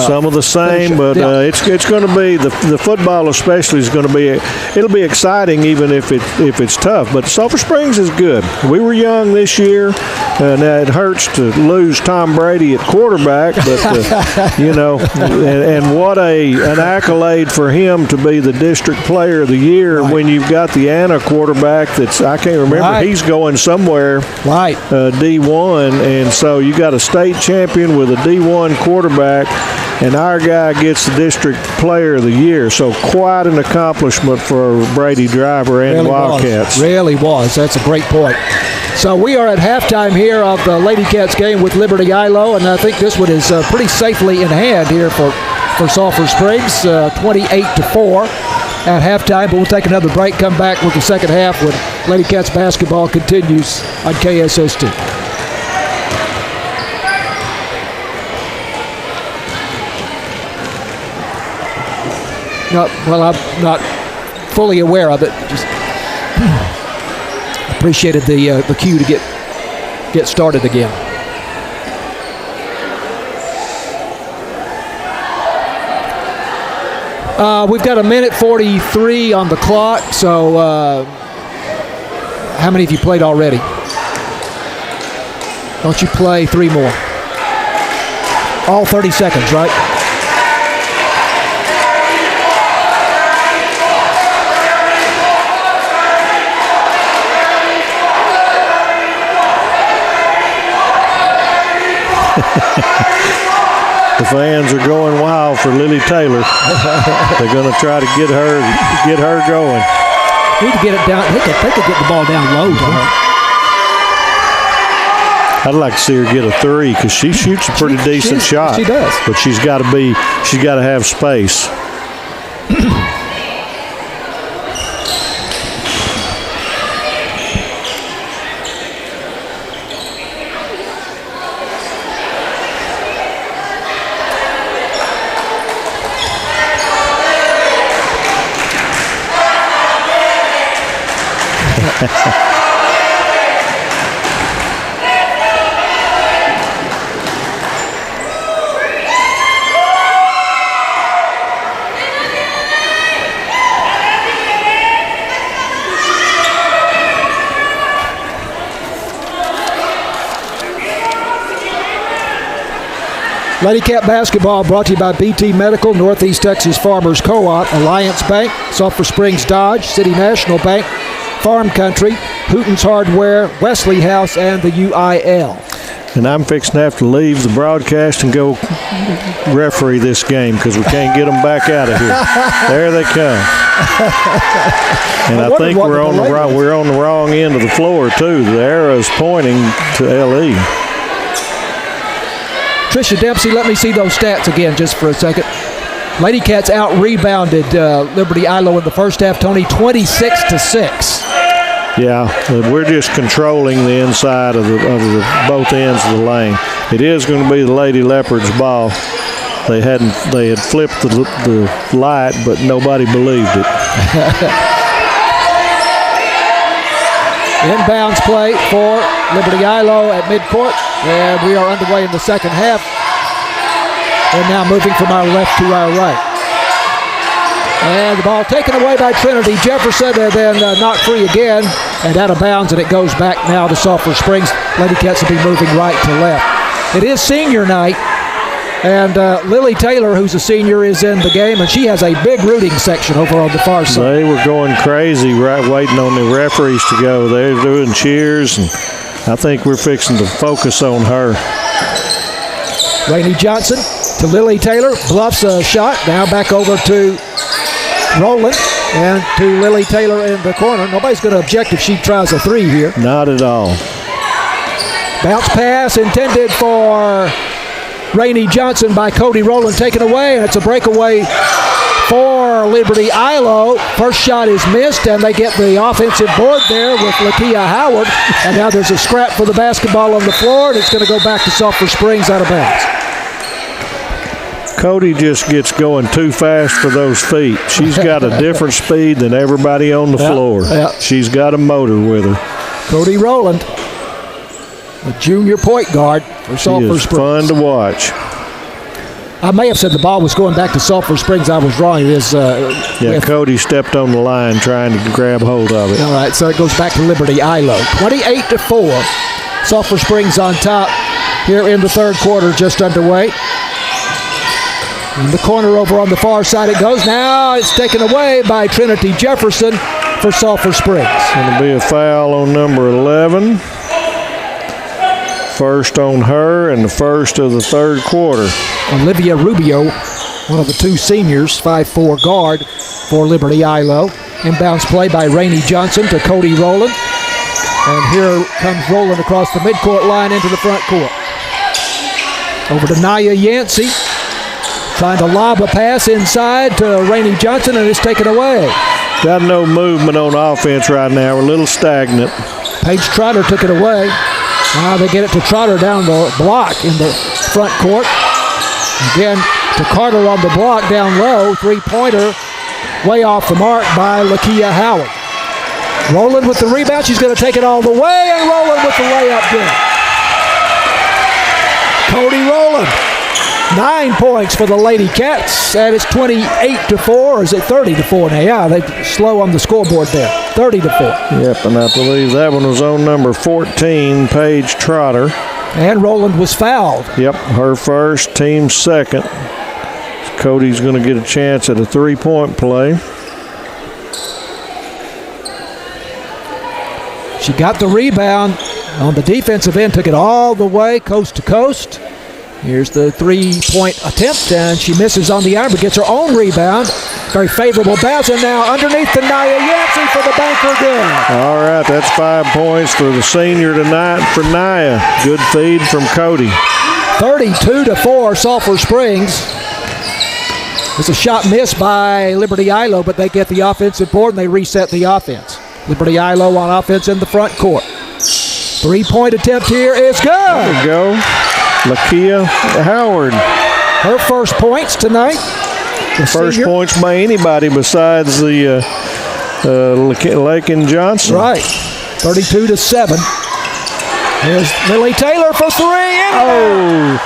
Some of the same, but it's going to be the football especially is going to be. It'll be exciting even if it's tough. But Sulphur Springs is good. We were young this year, and it hurts to lose Tom Brady at quarterback. But and what an accolade for him to be the district player of the year when you've got the Anna quarterback. That's I can't remember. He's going somewhere. Right. D1, and so you got a state champion with a D1 quarterback. And our guy gets the district player of the year. So quite an accomplishment for Brady Driver and the Wildcats. Really was. That's a great point. So we are at halftime here of the Lady Cats game with Liberty-Eylau, and I think this one is pretty safely in hand here for Sulphur Springs, 28-4 at halftime. But we'll take another break, come back with the second half when Lady Cats basketball continues on KSST. Well, I'm not fully aware of it. Just appreciated the cue to get started again. We've got 1:43 on the clock. So, how many of you played already? Don't you play 3 more? All 30 seconds, right? The fans are going wild for Lily Taylor. They're going to try to get her going. Need to get it down. They could get the ball down low to her. I'd like to see her get a 3 because she shoots a pretty decent shot. She does, but she's got to have space. Lady Cat basketball brought to you by BT Medical, Northeast Texas Farmers Co-op, Alliance Bank, Sulphur Springs Dodge, City National Bank, Farm Country, Hooten's Hardware, Wesley House, and the UIL. And I'm fixing to have to leave the broadcast and go referee this game because we can't get them back out of here. There they come. And I think we're on the wrong end of the floor too. The arrow's pointing to LE. Tricia Dempsey, let me see those stats again just for a second. Lady Cats out-rebounded Liberty-Eylau in the first half, Tony, 26-6. Yeah, we're just controlling the inside of both ends of the lane. It is going to be the Lady Leopards' ball. They had flipped the light, but nobody believed it. Inbounds play for Liberty-Eylau at midcourt, and we are underway in the second half. And now moving from our left to our right. And the ball taken away by Trinity. Jefferson and then knocked free again and out of bounds, and it goes back now to Sulphur Springs. Lady Cats will be moving right to left. It is senior night, and Lily Taylor, who's a senior, is in the game, and she has a big rooting section over on the far side. They were going crazy, right, waiting on the referees to go. They're doing cheers, and I think we're fixing to focus on her. Rainey Johnson to Lily Taylor, bluffs a shot, now back over to Rowland and to Lily Taylor in the corner. Nobody's going to object if she tries a three here. Not at all. Bounce pass intended for Rainey Johnson by Cody Rowland, taken away, and it's a breakaway for Liberty-Eylau. First shot is missed, and they get the offensive board there with Lakia Howard. And now there's a scrap for the basketball on the floor, and it's going to go back to Sulphur Springs out of bounds. Cody just gets going too fast for those feet. She's got a different speed than everybody on the floor. She's got a motor with her. Cody Rowland, the junior point guard for Sulphur Springs. She is fun to watch. I may have said the ball was going back to Sulphur Springs. I was wrong. It is. Cody stepped on the line trying to grab hold of it. All right, so it goes back to Liberty-Eylau. 28-4. Sulphur Springs on top here in the third quarter, just underway. In the corner over on the far side it goes. Now it's taken away by Trinity Jefferson for Sulphur Springs. Going to be a foul on number 11. First on her and the first of the third quarter. Olivia Rubio, one of the two seniors, 5'4" guard for Liberty-Eylau. Inbounds play by Rainey Johnson to Cody Rowland. And here comes Rowland across the midcourt line into the front court. Over to Naya Yancey. Trying to lob a pass inside to Rainey Johnson, and it's taken away. Got no movement on offense right now. We're a little stagnant. Paige Trotter took it away. Now they get it to Trotter down the block in the front court. Again to Carter on the block down low. Three-pointer way off the mark by Lakia Howard. Rowland with the rebound. She's going to take it all the way, and Rowland with the layup good. Cody Rowland. 9 points for the Lady Cats, and it's 28-4, or is it 30-4 now? Yeah, they're slow on the scoreboard there. 30-4. Yep, and I believe that one was on number 14, Paige Trotter. And Rowland was fouled. Yep, her first, team second. Cody's going to get a chance at a three-point play. She got the rebound on the defensive end, took it all the way coast to coast. Here's the three-point attempt, and she misses on the iron, but gets her own rebound. Very favorable bounce, and now underneath to Naya Yancey for the banker good. All right, that's 5 points for the senior tonight for Naya. Good feed from Cody. 32-4, Sulphur Springs. It's a shot missed by Liberty-Eylau, but they get the offensive board, and they reset the offense. Liberty-Eylau on offense in the front court. Three-point attempt here is good. There we go. Lakia Howard. Her first points tonight. First points by anybody besides the Lakin Johnson. Right. 32-7. Here's Lily Taylor for three. Oh.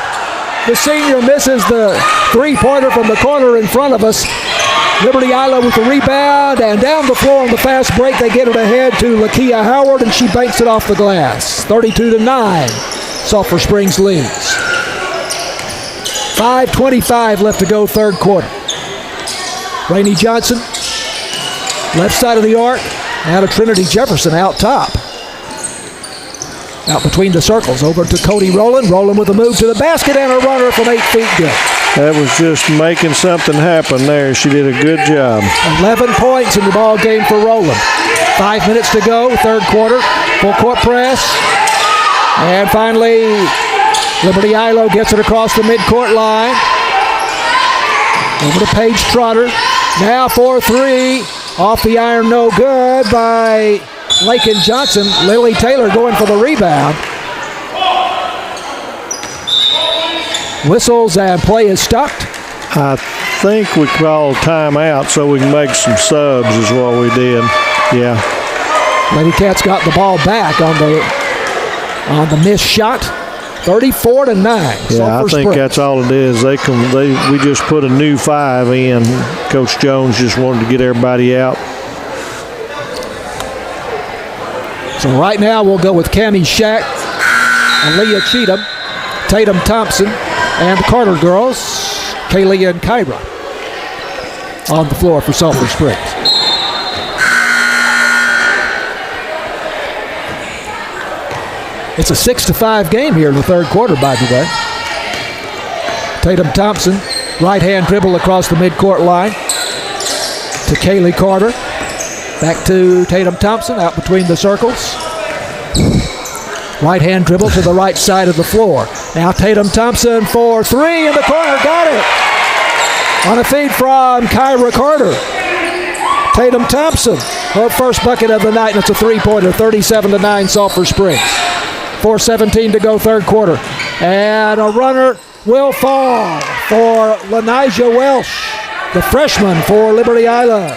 The senior misses the three-pointer from the corner in front of us. Liberty-Eylau with the rebound, and down the floor on the fast break, they get it ahead to Lakia Howard, and she banks it off the glass. 32-9. Sulphur Springs leads. 5:25 left to go, third quarter. Rainey Johnson, left side of the arc. Now to Trinity Jefferson out top. Out between the circles, over to Cody Rowland. Rowland with a move to the basket and a runner from 8 feet good. That was just making something happen there. She did a good job. 11 points in the ball game for Rowland. 5 minutes to go, third quarter. Full court press. And finally, Liberty-Eylau gets it across the midcourt line. Over to Paige Trotter. Now 4-3. Off the iron, no good by Lakin Johnson. Lily Taylor going for the rebound. Whistles and play is stopped. I think we called timeout so we can make some subs is what we did. Yeah. Lady Cats got the ball back on the missed shot. 34-9. Yeah, I think that's all it is. We just put a new 5 in. Coach Jones just wanted to get everybody out. So right now we'll go with Cammie Shack, Aaliyah Cheatham, Tatum Thompson, and the Carter girls, Kaylee and Kyra, on the floor for Sulphur Springs. It's a 6-5 game here in the third quarter, by the way. Tatum Thompson, right-hand dribble across the midcourt line to Kaylee Carter. Back to Tatum Thompson, out between the circles. Right-hand dribble to the right side of the floor. Now Tatum Thompson for three in the corner, got it! On a feed from Kyra Carter. Tatum Thompson, her first bucket of the night, and it's a three-pointer, 37-9 Sulphur Springs. 4:17 to go, third quarter. And a runner will fall for Lanijah Welsh, the freshman for Liberty-Eylau.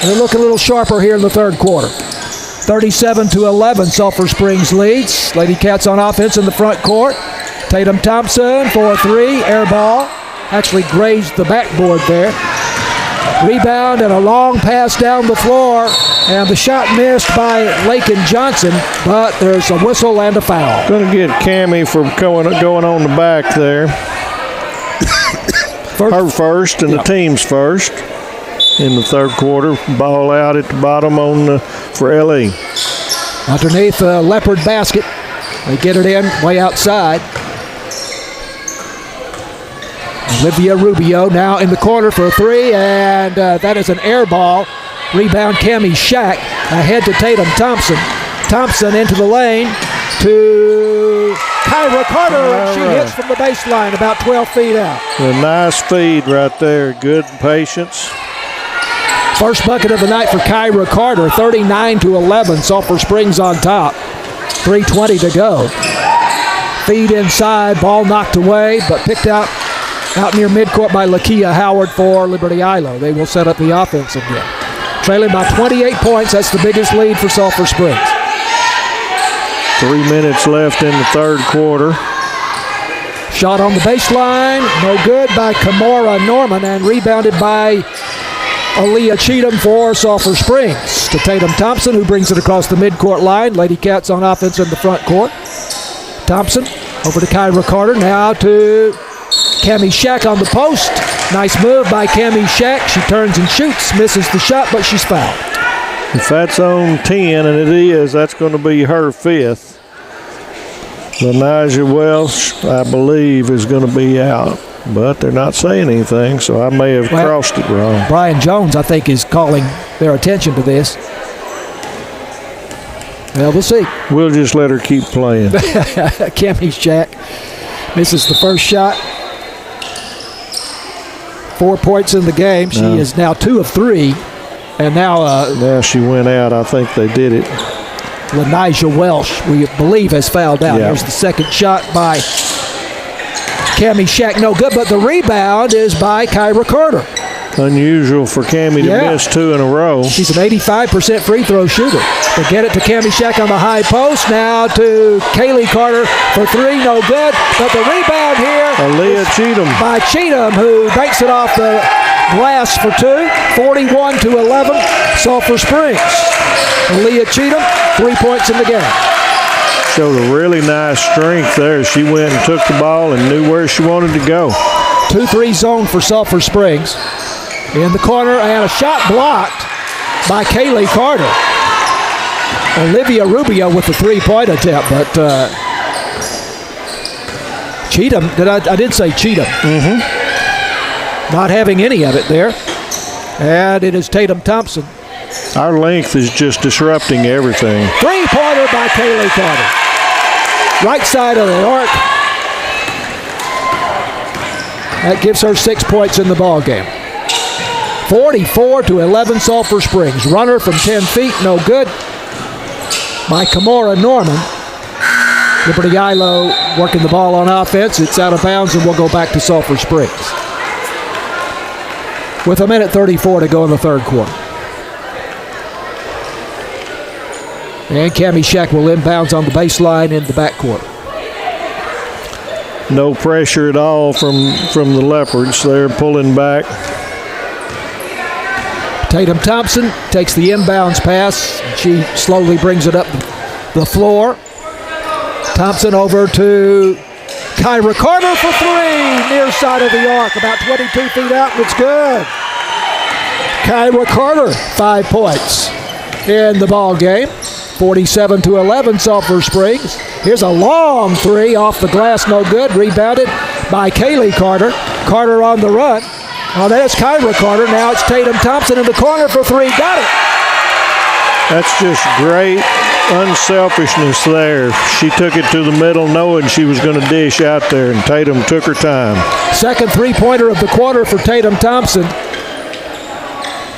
They look a little sharper here in the third quarter. 37-11, Sulphur Springs leads. Lady Cats on offense in the front court. Tatum Thompson for three, air ball. Actually grazed the backboard there. Rebound and a long pass down the floor, and the shot missed by Lakin Johnson, but there's a whistle and a foul. Going to get Cammie for going on the back there. Her first and the team's first in the third quarter. Ball out at the bottom for LE. Underneath the leopard basket, they get it in way outside. Olivia Rubio now in the corner for a three, and that is an air ball. Rebound Cammie Shack ahead to Tatum Thompson. Thompson into the lane to Kyra Carter, and she hits from the baseline about 12 feet out. A nice feed right there. Good patience. First bucket of the night for Kyra Carter, 39-11. Sulphur Springs on top. 3:20 to go. Feed inside, ball knocked away, but picked out near midcourt by Lakia Howard for Liberty-Eylau. They will set up the offense again. Trailing by 28 points, that's the biggest lead for Sulphur Springs. 3 minutes left in the third quarter. Shot on the baseline, no good by Kimora Norman, and rebounded by Aaliyah Cheatham for Sulphur Springs. To Tatum Thompson, who brings it across the midcourt line. Lady Cats on offense in the front court. Thompson over to Kyra Carter, now to Cammie Shack on the post. Nice move by Cammie Shack. She turns and shoots, misses the shot, but she's fouled. If that's on 10, and it is, that's going to be her fifth. Lanijah Welsh, I believe, is going to be out. But they're not saying anything, so I may have crossed it wrong. Brian Jones, I think, is calling their attention to this. Well, we'll see. We'll just let her keep playing. Cammie Shack misses the first shot. 4 points in the game. She is now 2 of 3. And now she went out. I think they did it. Lanijah Welsh, we believe, has fouled out. Here's the second shot by Cammie Shack. No good, but the rebound is by Kyra Carter. Unusual for Cammie to miss 2 in a row. She's an 85% free throw shooter. They get it to Cammie Shack on the high post. Now to Kaylee Carter for 3, no good. But the rebound here Aaliyah Cheatham by Cheatham, who banks it off the glass for 2. 41-11, Sulphur Springs. Aaliyah Cheatham, 3 points in the game. Showed a really nice strength there. She went and took the ball and knew where she wanted to go. 2-3 zone for Sulphur Springs. In the corner, and a shot blocked by Kaylee Carter. Olivia Rubio with the three-point attempt, but Cheatham, I did say Cheatham. Not having any of it there. And it is Tatum Thompson. Our length is just disrupting everything. Three-pointer by Kaylee Carter. Right side of the arc. That gives her 6 points in the ball game. 44-11 Sulphur Springs. Runner from 10 feet, no good. By Kimora Norman. Liberty-Eylau working the ball on offense. It's out of bounds, and we'll go back to Sulphur Springs. With 1:34 to go in the third quarter. And Cammie Shack will inbounds on the baseline in the backcourt. No pressure at all from the Leopards. They're pulling back. Tatum Thompson takes the inbounds pass. She slowly brings it up the floor. Thompson over to Kyra Carter for three. Near side of the arc, about 22 feet out, and it's good. Kyra Carter, 5 points in the ball game. 47-11, Sulphur Springs. Here's a long three off the glass, no good. Rebounded by Kaylee Carter. Carter on the run. Oh, that's Kyra Carter. Now it's Tatum Thompson in the corner for three. Got it. That's just great unselfishness there. She took it to the middle knowing she was going to dish out there, and Tatum took her time. Second three-pointer of the quarter for Tatum Thompson.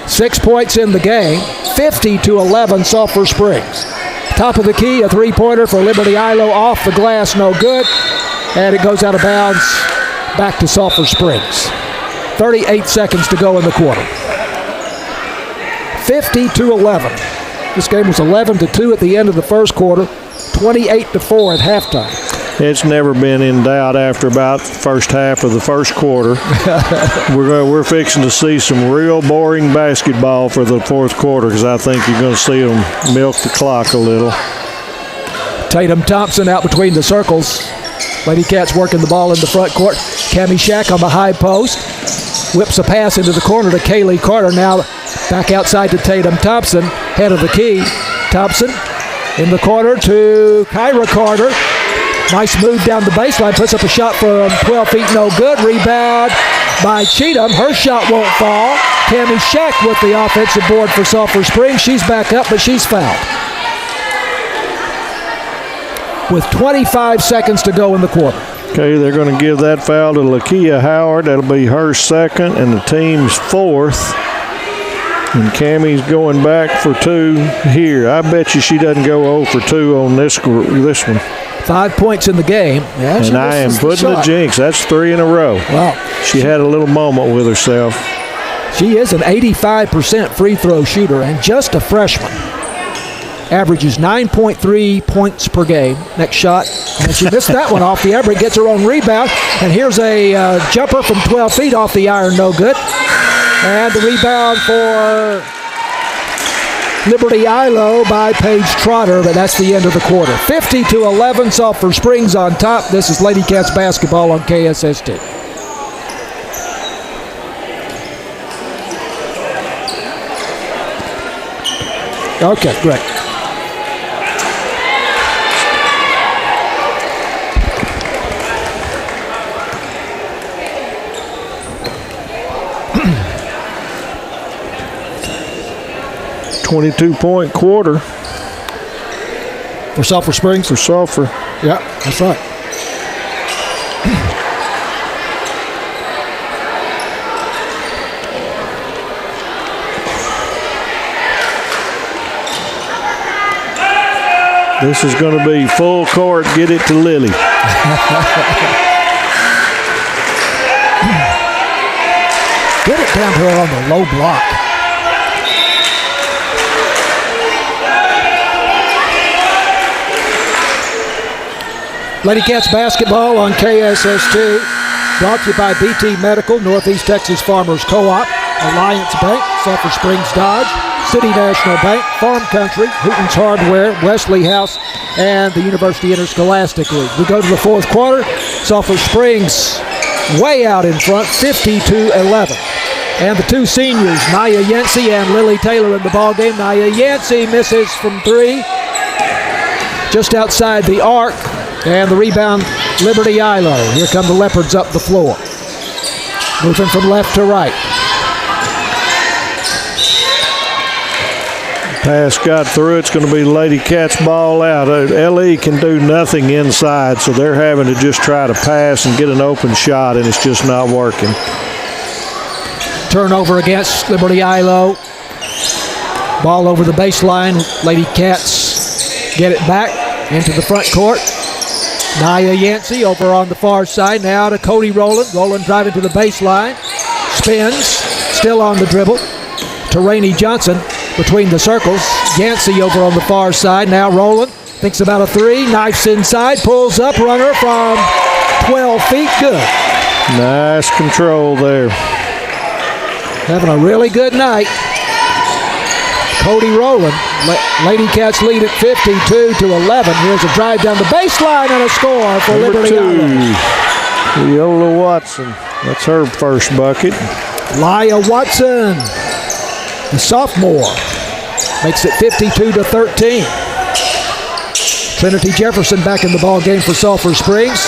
6 points in the game. 50-11, Sulphur Springs. Top of the key, a three-pointer for Liberty-Eylau off the glass, no good. And it goes out of bounds back to Sulphur Springs. 38 seconds to go in the quarter. 50-11. This game was 11-2 at the end of the first quarter, 28-4 at halftime. It's never been in doubt after about the first half of the first quarter. We're fixing to see some real boring basketball for the fourth quarter, because I think you're going to see them milk the clock a little. Tatum Thompson out between the circles. Lady Cats working the ball in the front court. Cammie Shack on the high post. Whips a pass into the corner to Kaylee Carter. Now back outside to Tatum Thompson. Head of the key. Thompson in the corner to Kyra Carter. Nice move down the baseline. Puts up a shot from 12 feet. No good. Rebound by Cheatham. Her shot won't fall. Cammie Shack with the offensive board for Sulphur Springs. She's back up, but she's fouled. With 25 seconds to go in the quarter. Okay, they're going to give that foul to Lakia Howard. That'll be her second and the team's fourth. And Cammie's going back for two here. I bet you she doesn't go 0 for 2 on this one. 5 points in the game. Yeah, and I am putting the jinx. That's 3 in a row. Wow. She had a little moment with herself. She is an 85% free throw shooter and just a freshman. Averages 9.3 points per game. Next shot. And she missed that one off the arc. Gets her own rebound. And here's a jumper from 12 feet off the iron. No good. And the rebound for Liberty-Eylau by Paige Trotter, but that's the end of the quarter. 50-11, Sulphur Springs on top. This is Lady Cats basketball on KSST. Okay, great. .2-point quarter. For Sulphur Springs? For Sulphur. Yeah, that's right. This is going to be full court. Get it to Lily. Get it down to her on the low block. Lady Cats basketball on KSS2, brought to you by BT Medical, Northeast Texas Farmers Co-op, Alliance Bank, Sulphur Springs Dodge, City National Bank, Farm Country, Hooten's Hardware, Wesley House, and the University Interscholastic League. We go to the fourth quarter. Sulphur Springs way out in front, 50-11. And the two seniors, Nia Yancey and Lily Taylor in the ballgame. Nia Yancey misses from three, just outside the arc. And the rebound, Liberty-Eylau. Here come the Leopards up the floor. Moving from left to right. Pass got through. It's going to be Lady Cats ball out. LE can do nothing inside, so they're having to just try to pass and get an open shot, and it's just not working. Turnover against Liberty-Eylau. Ball over the baseline. Lady Cats get it back into the front court. Nia Yancey over on the far side. Now to Cody Rowland. Rowland driving to the baseline. Spins. Still on the dribble. To Rainey Johnson between the circles. Yancey over on the far side. Now Rowland thinks about a three. Knifes inside. Pulls up. Runner from 12 feet. Good. Nice control there. Having a really good night. Cody Rowland. Lady Cats lead at 52-11. Here's a drive down the baseline and a score for Liberty-Eylau. Viola Watson. That's her first bucket. Laya Watson, the sophomore, makes it 52-13. Trinity Jefferson back in the ball game for Sulphur Springs.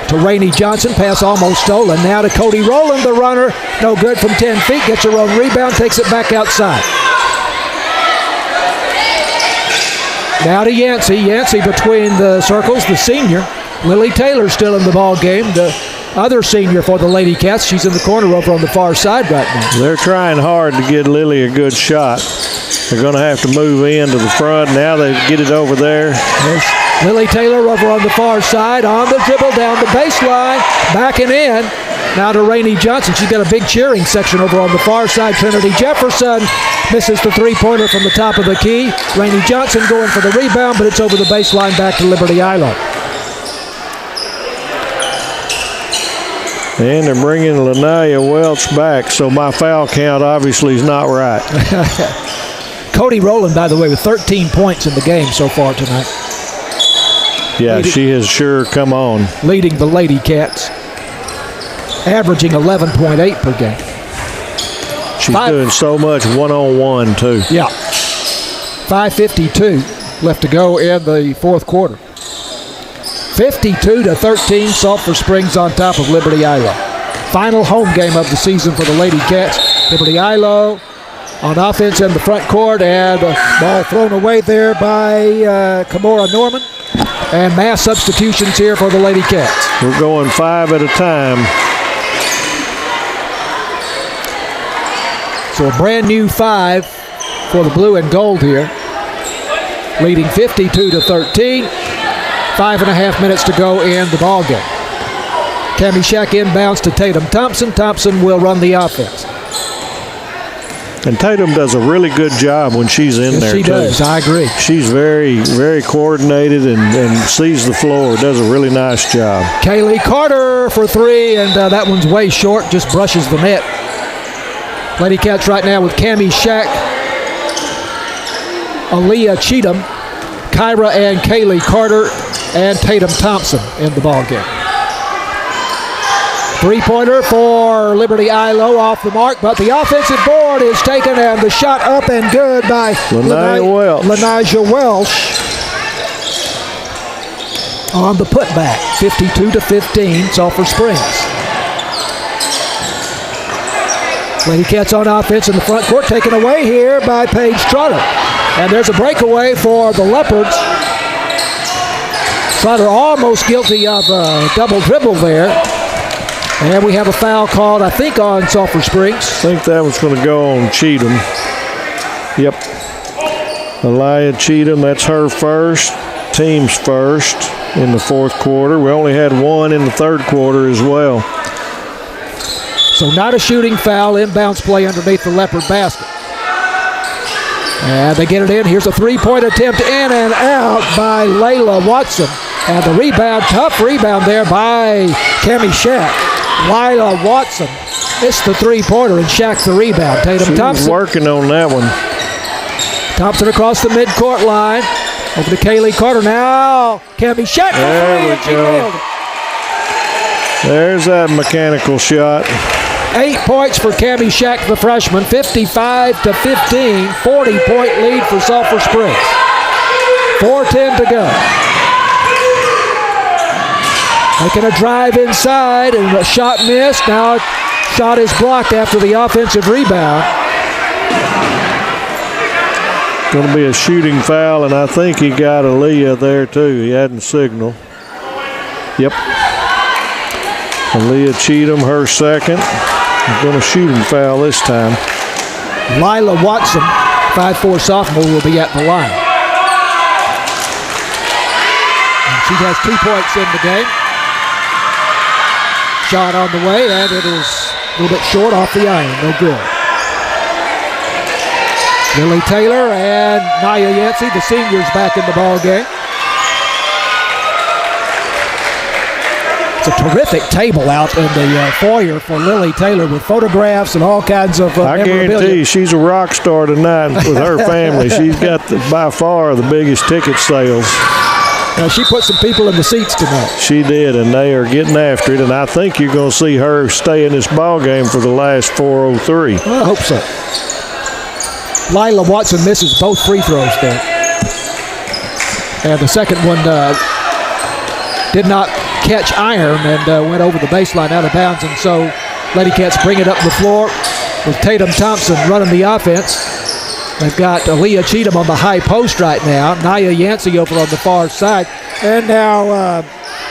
To Rainey Johnson, pass almost stolen. Now to Cody Rowland, the runner. No good from 10 feet. Gets her own rebound, takes it back outside. Now to Yancey. Yancey between the circles, the senior. Lily Taylor still in the ball game. The other senior for the Lady Cats. She's in the corner over on the far side right now. They're trying hard to get Lily a good shot. They're going to have to move into the front. Now they get it over there. Yes. Lily Taylor over on the far side. On the dribble down the baseline. Backing in. Now to Rainey Johnson. She's got a big cheering section over on the far side. Trinity Jefferson misses the three-pointer from the top of the key. Rainey Johnson going for the rebound, but it's over the baseline back to Liberty-Eylau. And they're bringing Lanaya Welch back, so my foul count obviously is not right. Cody Rowland, by the way, with 13 points in the game so far tonight. Yeah, she has sure come on. Leading the Lady Cats, averaging 11.8 per game. She's doing so much one-on-one, too. Yeah. 5:52 left to go in the fourth quarter. 52-13, Sulphur Springs on top of Liberty-Eylau. Final home game of the season for the Lady Cats. Liberty-Eylau on offense in the front court, and a ball thrown away there by Kamora Norman. And mass substitutions here for the Lady Cats. We're going 5 at a time. So a brand new 5 for the blue and gold here. Leading 52-13. 5.5 minutes to go in the ball game. Cammie Shack inbounds to Tatum Thompson. Thompson will run the offense. And Tatum does a really good job when she's in there, She does, I agree. She's very, very coordinated and sees the floor. Does a really nice job. Kaylee Carter for 3, and that one's way short, just brushes the net. Lady Cats right now with Cammie Shack, Aaliyah Cheatham, Kyra and Kaylee Carter, and Tatum Thompson in the ball game. Three-pointer for Liberty-Eylau off the mark, but the offensive board is taken, and the shot up and good by Lanaya Welch on the putback. 52-15, Sulphur Springs. Lady Cats on offense in the front court, taken away here by Paige Trotter. And there's a breakaway for the Leopards. Trotter almost guilty of a double dribble there. And we have a foul called, I think, on Sulphur Springs. I think that was going to go on Cheatham. Yep. Aaliyah Cheatham, that's her first, team's first in the fourth quarter. We only had one in the third quarter as well. So not a shooting foul, inbounds play underneath the Leopard basket. And they get it in. Here's a three-point attempt in and out by Layla Watson. And the rebound, tough rebound there by Cammie Shack. Layla Watson missed the three-pointer and Shack the rebound. Tatum Thompson working on that one. Thompson across the midcourt line. Over to Kaylee Carter now. Cammie Shack for three, and she nailed it. There's that mechanical shot. 8 points for Cammie Shack, the freshman. 55-15, 40-point lead for Sulphur Springs. 4:10 to go. Making a drive inside, and a shot missed. Now shot is blocked after the offensive rebound. Going to be a shooting foul, and I think he got Aaliyah there too. He hadn't signaled. Yep. Aaliyah Cheatham, her second. He's going to shooting foul this time. Layla Watson, 5'4" sophomore, will be at the line. And she has 2 points in the game. Shot on the way, and it is a little bit short off the iron. No good. Lily Taylor and Nia Yancey, the seniors, back in the ball game. It's a terrific table out in the foyer for Lily Taylor with photographs and all kinds of I guarantee you she's a rock star tonight with her family. She's got by far the biggest ticket sales. She put some people in the seats tonight. She did, and they are getting after it, and I think you're going to see her stay in this ball game for the last 4:03. Well, I hope so. Lila Watson misses both free throws there. And the second one did not catch iron and went over the baseline out of bounds. And so Lady Cats bring it up the floor with Tatum Thompson running the offense. They've got Aaliyah Cheatham on the high post right now. Nia Yancey over on the far side. And now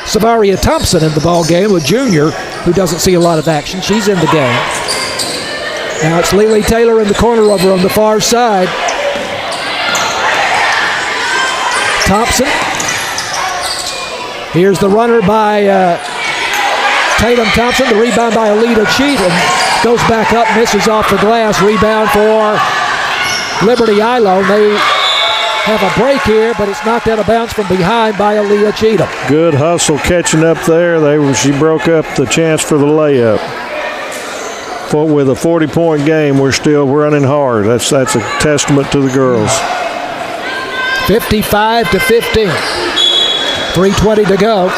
Savaria Thompson in the ball game, a junior who doesn't see a lot of action. She's in the game. Now it's Lily Taylor in the corner over on the far side. Thompson. Here's the runner by Tatum Thompson. The rebound by Alita Cheatham. Goes back up, misses off the glass. Rebound for Liberty-Eylau. They have a break here, but it's knocked out of bounds from behind by Aaliyah Cheatham. Good hustle catching up there. She broke up the chance for the layup. With a 40-point game, we're still running hard. That's a testament to the girls. 55-15. 3:20 to go.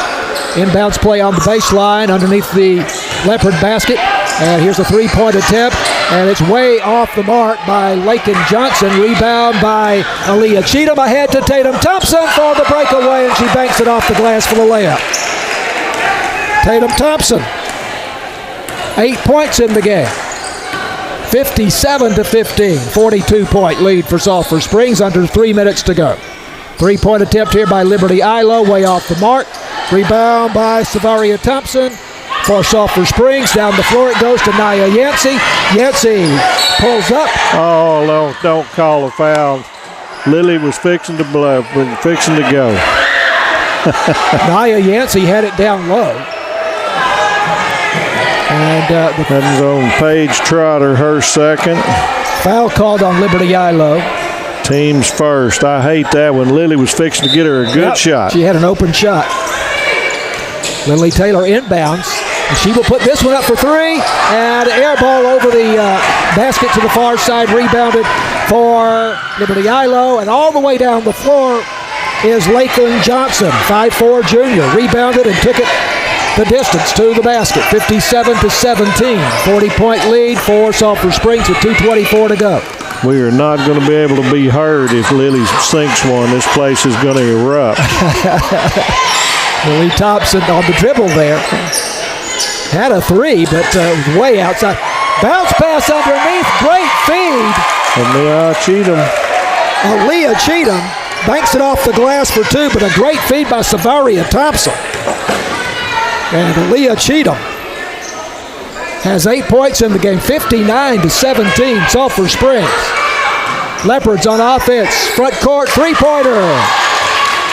Inbounds play on the baseline underneath the Leopard basket. And here's a three-point attempt, and it's way off the mark by Lakin Johnson. Rebound by Aaliyah Cheatham. Ahead to Tatum Thompson for the breakaway, and she banks it off the glass for the layup. Tatum Thompson, 8 points in the game. 57-15, 42-point lead for Sulphur Springs, under 3 minutes to go. Three-point attempt here by Liberty-Eylau, way off the mark. Rebound by Savaria Thompson for Sulphur Springs. Down the floor it goes to Nia Yancey. Yancey pulls up. Oh, no, don't call a foul. Lily was fixing to go. Nia Yancey had it down low. And that on Paige Trotter, her second. Foul called on Liberty-Eylau. Teams first. I hate that when Lily was fixing to get her a good shot. She had an open shot. Lily Taylor inbounds. And she will put this one up for three. And air ball over the basket to the far side. Rebounded for Liberty-Eylau. And all the way down the floor is Lakin Johnson, 5'4" junior. Rebounded and took it the distance to the basket. 57-17. 40-point lead for Sulphur Springs with 2:24 to go. We are not going to be able to be heard if Lily sinks one. This place is going to erupt. Lily Thompson on the dribble there. Had a three, but was way outside. Bounce pass underneath. Great feed. Aaliyah Cheatham banks it off the glass for two, but a great feed by Savaria Thompson. And Aaliyah Cheatham has 8 points in the game, 59-17, Sulphur Springs. Leopards on offense, front court, three-pointer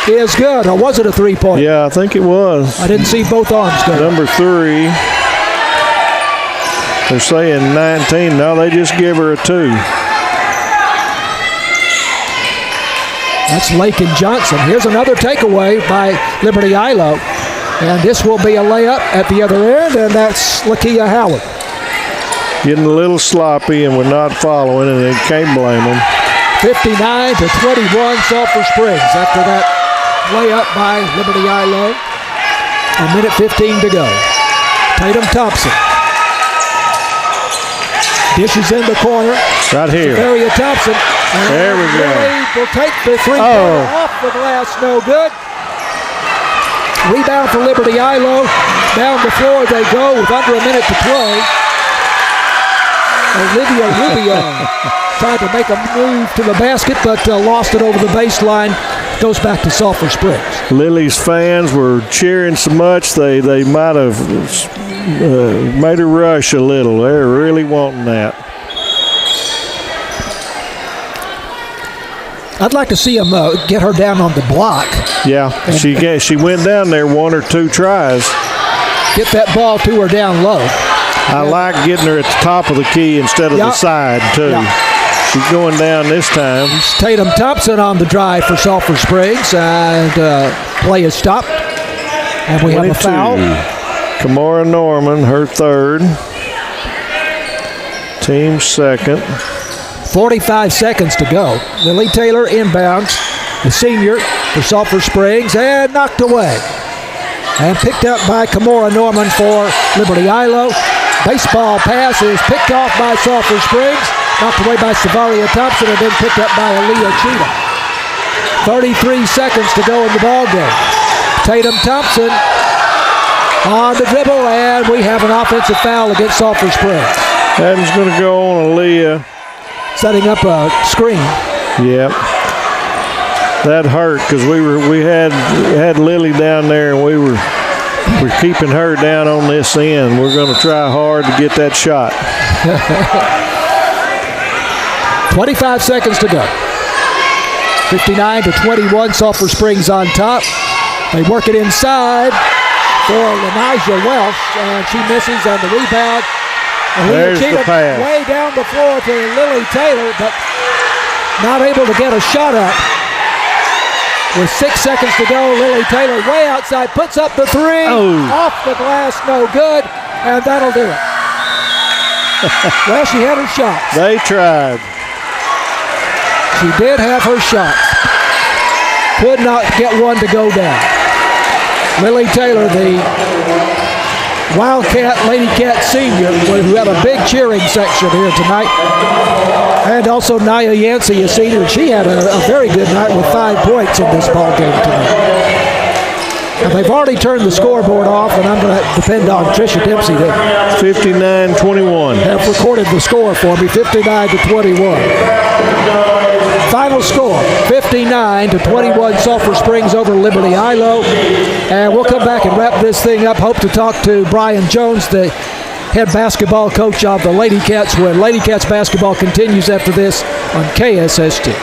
is good. Or was it a three-pointer? Yeah, I think it was. I didn't see both arms go. Number 3. They're saying 19. No, they just give her a 2. That's Lakin Johnson. Here's another takeaway by Liberty-Eylau. And this will be a layup at the other end, and that's Lakia Howard. Getting a little sloppy, and we're not following, and they can't blame them. 59-21, Sulphur Springs after that layup by Liberty-Eylau. A minute 15 to go. Tatum Thompson. Dishes in the corner. Right here. Savaria Thompson. There we go. Will take the three-pointer off the glass, no good. Rebound for Liberty-Eylau. Down the floor they go with under a minute to play. Olivia Rubio tried to make a move to the basket, but lost it over the baseline. Goes back to Sulphur Springs. Lily's fans were cheering so much they might have made her rush a little. They're really wanting that. I'd like to see him get her down on the block. Yeah, she went down there 1 or 2 tries. Get that ball to her down low. I like getting her at the top of the key instead of the side, too. Yeah. She's going down this time. It's Tatum Thompson on the drive for Sulphur Springs, and play is stopped. And we have a foul. Kamora Norman, her third. Team second. 45 seconds to go. Lily Taylor inbounds, the senior for Sulphur Springs, and knocked away. And picked up by Kamora Norman for Liberty-Eylau. Baseball pass is picked off by Sulphur Springs, knocked away by Savaria Thompson, and then picked up by Aaliyah Cheatham. 33 seconds to go in the ballgame. Tatum Thompson on the dribble, and we have an offensive foul against Sulphur Springs. Adam's going to go on Aaliyah. Setting up a screen. Yep. That hurt because we had Lily down there, and we're keeping her down on this end. We're going to try hard to get that shot. 25 seconds to go. 59-21, Sulphur Springs on top. They work it inside for Lanijah Welsh, and she misses on the rebound. There's the pass. Way down the floor to Lily Taylor, but not able to get a shot up. With 6 seconds to go, Lily Taylor way outside, puts up the three, off the glass, no good, and that'll do it. Well, she had her shot. They tried. She did have her shot. Could not get one to go down. Lily Taylor, the Wildcat Lady Cat senior, who had a big cheering section here tonight. And also Nia Yancey, a senior. She had a very good night with 5 points in this ball game tonight. And they've already turned the scoreboard off, and I'm going to depend on Tricia Dempsey to 59-21. have recorded the score for me, 59-21. Final score, 59-21, Sulphur Springs over Liberty-Eylau. And we'll come back and wrap this thing up. Hope to talk to Brian Jones, the head basketball coach of the Lady Cats, when Lady Cats basketball continues after this on KSST.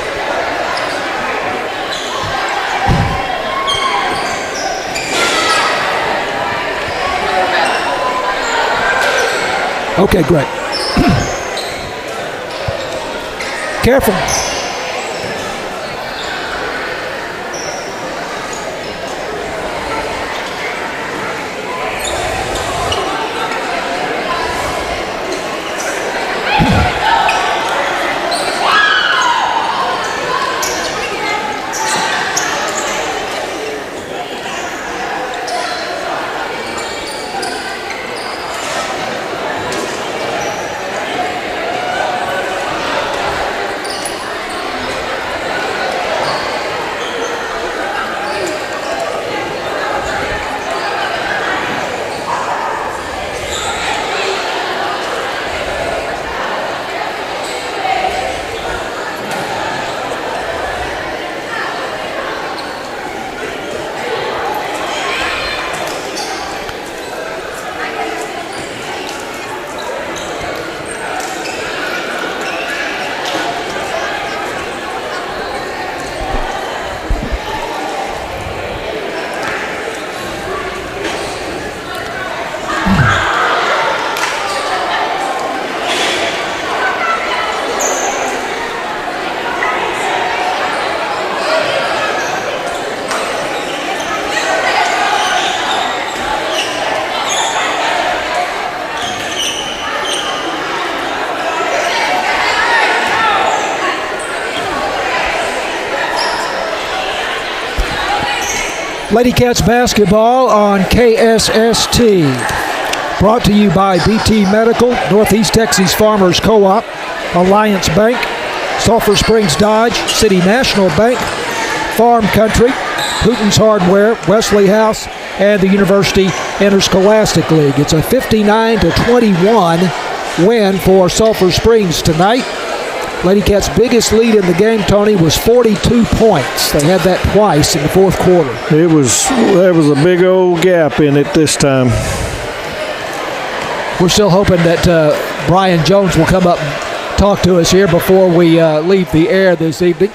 Okay, great. Careful. Lady Cats basketball on KSST. Brought to you by BT Medical, Northeast Texas Farmers Co-op, Alliance Bank, Sulphur Springs Dodge, City National Bank, Farm Country, Hooten's Hardware, Wesley House, and the University Interscholastic League. It's a 59-21 win for Sulphur Springs tonight. Lady Cats' biggest lead in the game, Tony, was 42 points. They had that twice in the fourth quarter. There was a big old gap in it this time. We're still hoping that Brian Jones will come up and talk to us here before we leave the air this evening.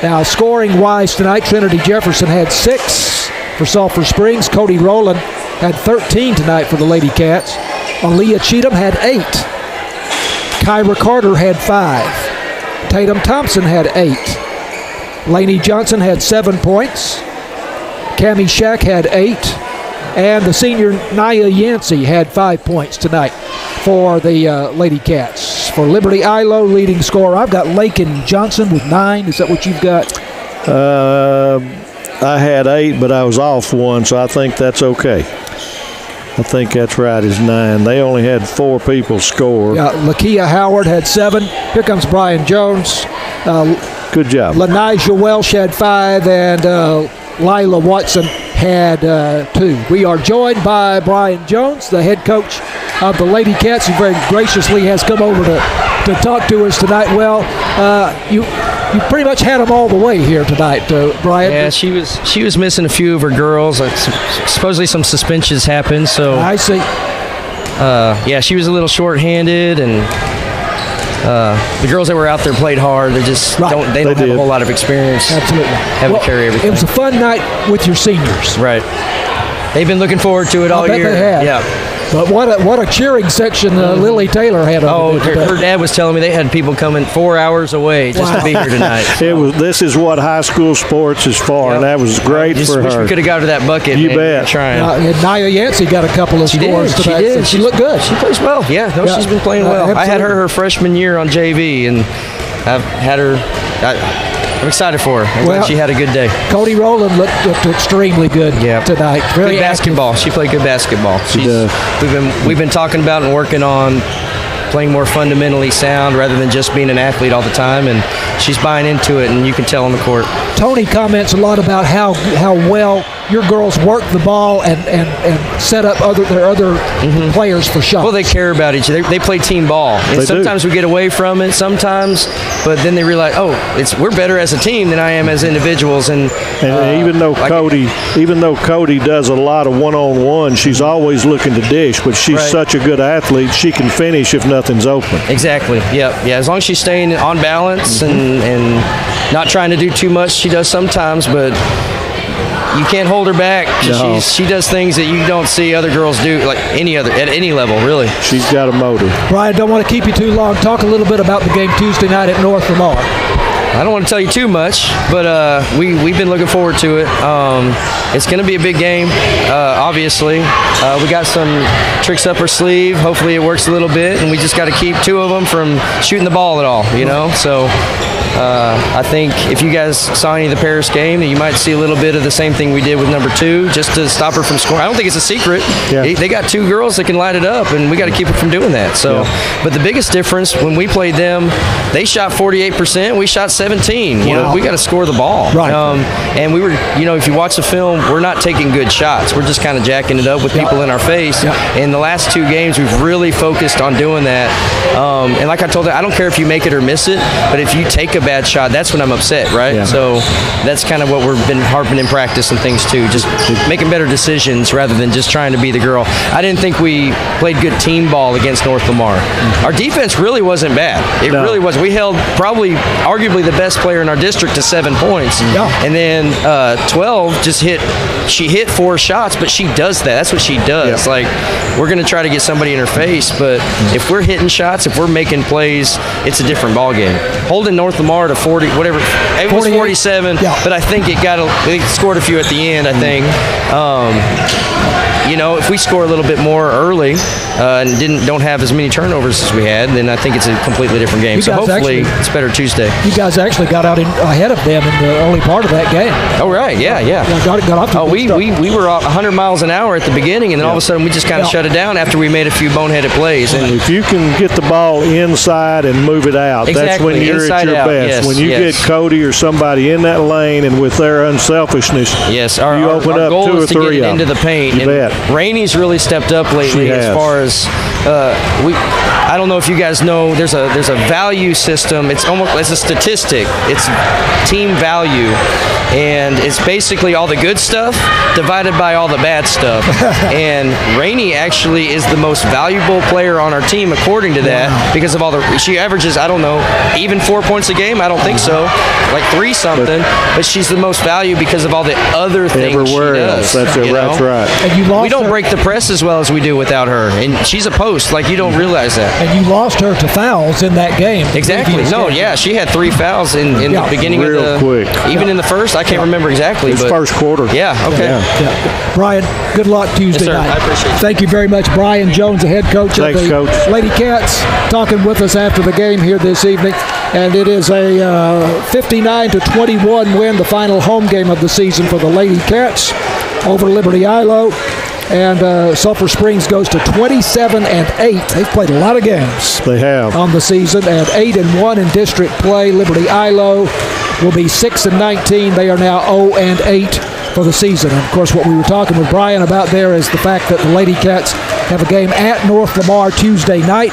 Now, scoring-wise tonight, Trinity Jefferson had 6 for Sulphur Springs. Cody Rowland had 13 tonight for the Lady Cats. Aaliyah Cheatham had 8. Kyra Carter had 5. Tatum Thompson had 8. Lainey Johnson had 7 points. Cammie Shack had 8. And the senior Naya Yancey had 5 points tonight for the Lady Cats. For Liberty-Eylau, leading scorer, I've got Lakin Johnson with 9. Is that what you've got? I had 8, but I was off 1, so I think that's okay. I think that's right, is 9. They only had 4 people score. Lakia Howard had 7. Here comes Brian Jones. Good job. Lanijah Welsh had 5, and Lila Watson had 2. We are joined by Brian Jones, the head coach of the Lady Cats, who very graciously has come over to talk to us tonight. Well, you pretty much had them all the way here tonight, Brian. Yeah, she was missing a few of her girls. Supposedly some suspensions happened, so I see. Yeah, she was a little short-handed, and the girls that were out there played hard. They just don't have a whole lot of experience. Absolutely. Having to carry everything. It was a fun night with your seniors. Right. They've been looking forward to it all year. They have. Yeah. But what a cheering section Lily Taylor had over there. Her dad was telling me they had people coming 4 hours away just to be here tonight. This is what high school sports is for, and that was great for wish her. we could have got to that bucket. You man. bet. And Naya Yancey got a couple of scores tonight. She did. She looked good. She plays well. Yeah, she's been playing well. I had her freshman year on JV, and I've had her. I'm excited for her. I'm glad she had a good day. Cody Rowland looked extremely good tonight. Very good basketball. She played good basketball. We've been talking about and working on playing more fundamentally sound rather than just being an athlete all the time, and she's buying into it, and you can tell on the court. Tony comments a lot about how well your girls work the ball and set up their other players for shots. Well, they care about each other. They play team ball. And sometimes we get away from it, sometimes, but then they realize, we're better as a team than I am as individuals. And even though Cody does a lot of one-on-one, she's always looking to dish, but she's such a good athlete, she can finish if nothing's open. Exactly. Yeah. As long as she's staying on balance and not trying to do too much, she does sometimes, but you can't hold her back. No. She does things that you don't see other girls do, like at any level, really. She's got a motor. Brian, don't want to keep you too long. Talk a little bit about the game Tuesday night at North Lamar. I don't want to tell you too much, but we've been looking forward to it. It's going to be a big game, obviously. We got some tricks up our sleeve. Hopefully it works a little bit, and we just got to keep 2 of them from shooting the ball at all, So I think if you guys saw any of the Paris game, you might see a little bit of the same thing we did with number 2, just to stop her from scoring. I don't think it's a secret. Yeah. They got 2 girls that can light it up, and we got to keep it from doing that. So, But the biggest difference, when we played them, they shot 48%, we shot 17. We got to score the ball. Right. And we were, if you watch the film, we're not taking good shots. We're just kind of jacking it up with people in our face. In the last 2 games, we've really focused on doing that. And like I told you, I don't care if you make it or miss it, but if you take a bad shot, that's when I'm upset, right? Yeah. So that's kind of what we've been harping in practice and things too, just making better decisions rather than just trying to be the girl. I didn't think we played good team ball against North Lamar. Our defense really wasn't bad. It really was. We held probably arguably the best player in our district to 7 points. And then 12 just she hit 4 shots, but she does that. That's what she does. Like, we're going to try to get somebody in her face, but if we're hitting shots, if we're making plays, it's a different ball game. Holding North Lamar to 40, whatever, it was 47, but I think they scored a few at the end, I think. If we score a little bit more early and don't have as many turnovers as we had, then I think it's a completely different game. So hopefully it's better Tuesday. You guys actually got out ahead of them in the early part of that game. Oh, right. Yeah. Got off to we were 100 miles an hour at the beginning, and then all of a sudden we just kind of shut it down after we made a few boneheaded plays. And if you can get the ball inside and move it out, that's when you're at your best. Yes, when you get Cody or somebody in that lane and with their unselfishness, you open up 2 or 3 to get into the paint. You bet. Rainey's really stepped up lately as far as I don't know if you guys know, there's a value system. It's a statistic. It's team value, and it's basically all the good stuff divided by all the bad stuff. And Rainey actually is the most valuable player on our team according to that, because of she averages, I don't know, even 4 points a game. I don't think so, like 3 something. But she's the most valued because of all the other things everywhere she does. Else. That's right. And you lost don't break the press as well as we do without her. And she's a post. Like, you don't realize that. And you lost her to fouls in that game. Exactly. No, yeah, she had 3 fouls in the beginning Real of the quick. Even in the first, I can't remember exactly. It's but first quarter. Yeah, okay. Yeah. Brian, good luck Tuesday Yes, sir. night. I appreciate it. Thank you very much, Brian Jones, the head coach Thanks, of the Coach. Lady Cats, talking with us after the game here this evening. And it is a 59-21 win, the final home game of the season for the Lady Cats over Liberty-Eylau. And Sulphur Springs goes to 27-8. They've played a lot of games. They have. On the season, and 8-1 in district play. Liberty-Eylau will be 6-19. They are now 0-8 for the season. And of course, what we were talking with Brian about there is the fact that the Lady Cats have a game at North Lamar Tuesday night.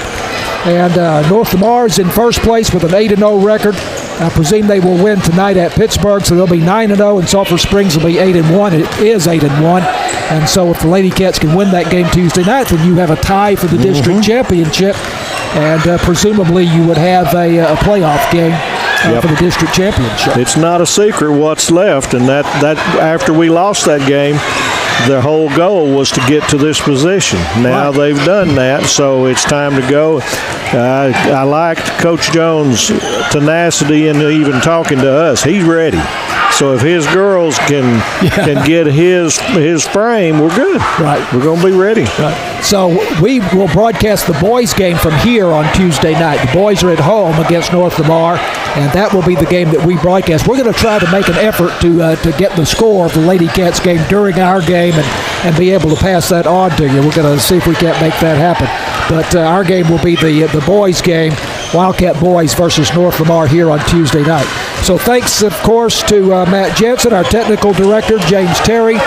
And North Lamar is in first place with an 8-0 record. I presume they will win tonight at Pittsburgh, so they'll be 9-0, and Sulphur Springs will be 8-1. It is 8-1, and so if the Lady Cats can win that game Tuesday night, then you have a tie for the district championship, and presumably you would have a playoff game for the district championship. It's not a secret what's left, and that after we lost that game, the whole goal was to get to this position. Now they've done that, so it's time to go. I liked Coach Jones' tenacity and even talking to us. He's ready. So if his girls can get his frame, we're good. Right. We're going to be ready. Right. So we will broadcast the boys' game from here on Tuesday night. The boys are at home against North Lamar, and that will be the game that we broadcast. We're going to try to make an effort to get the score of the Lady Cats game during our game and be able to pass that on to you. We're going to see if we can't make that happen. But our game will be the boys' game, Wildcat Boys versus North Lamar here on Tuesday night. So thanks, of course, to Matt Jensen, our technical director, James Terry,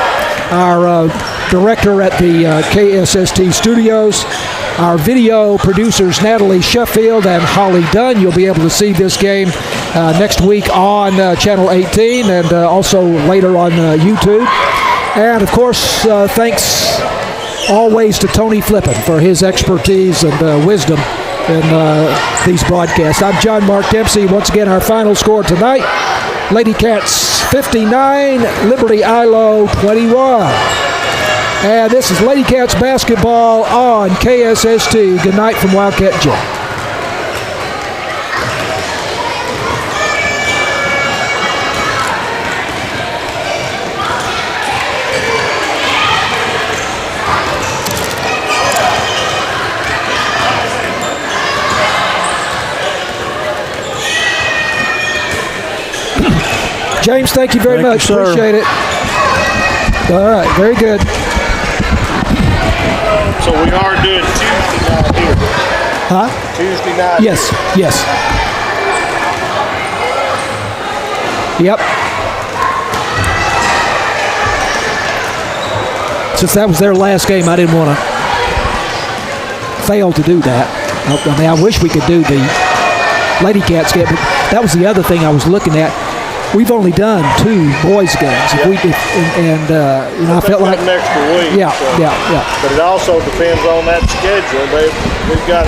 our director at the KSST studios, our video producers, Natalie Sheffield and Holly Dunn. You'll be able to see this game next week on Channel 18 and also later on YouTube. And, of course, thanks always to Tony Flippin for his expertise and wisdom in these broadcasts. I'm John Mark Dempsey. Once again, our final score tonight, Lady Cats 59, Liberty-Eylau 21. And this is Lady Cats basketball on KSST. Good night from Wildcat Gym. James, thank you very much. Appreciate it. All right, very good. So we are doing Tuesday night here. Huh? Tuesday night. Yes, yes. Yep. Since that was their last game, I didn't want to fail to do that. I mean, I wish we could do the Lady Cats game, but that was the other thing I was looking at. We've only done 2 boys games. I felt like an extra week. Yeah. But it also depends on that schedule. We've got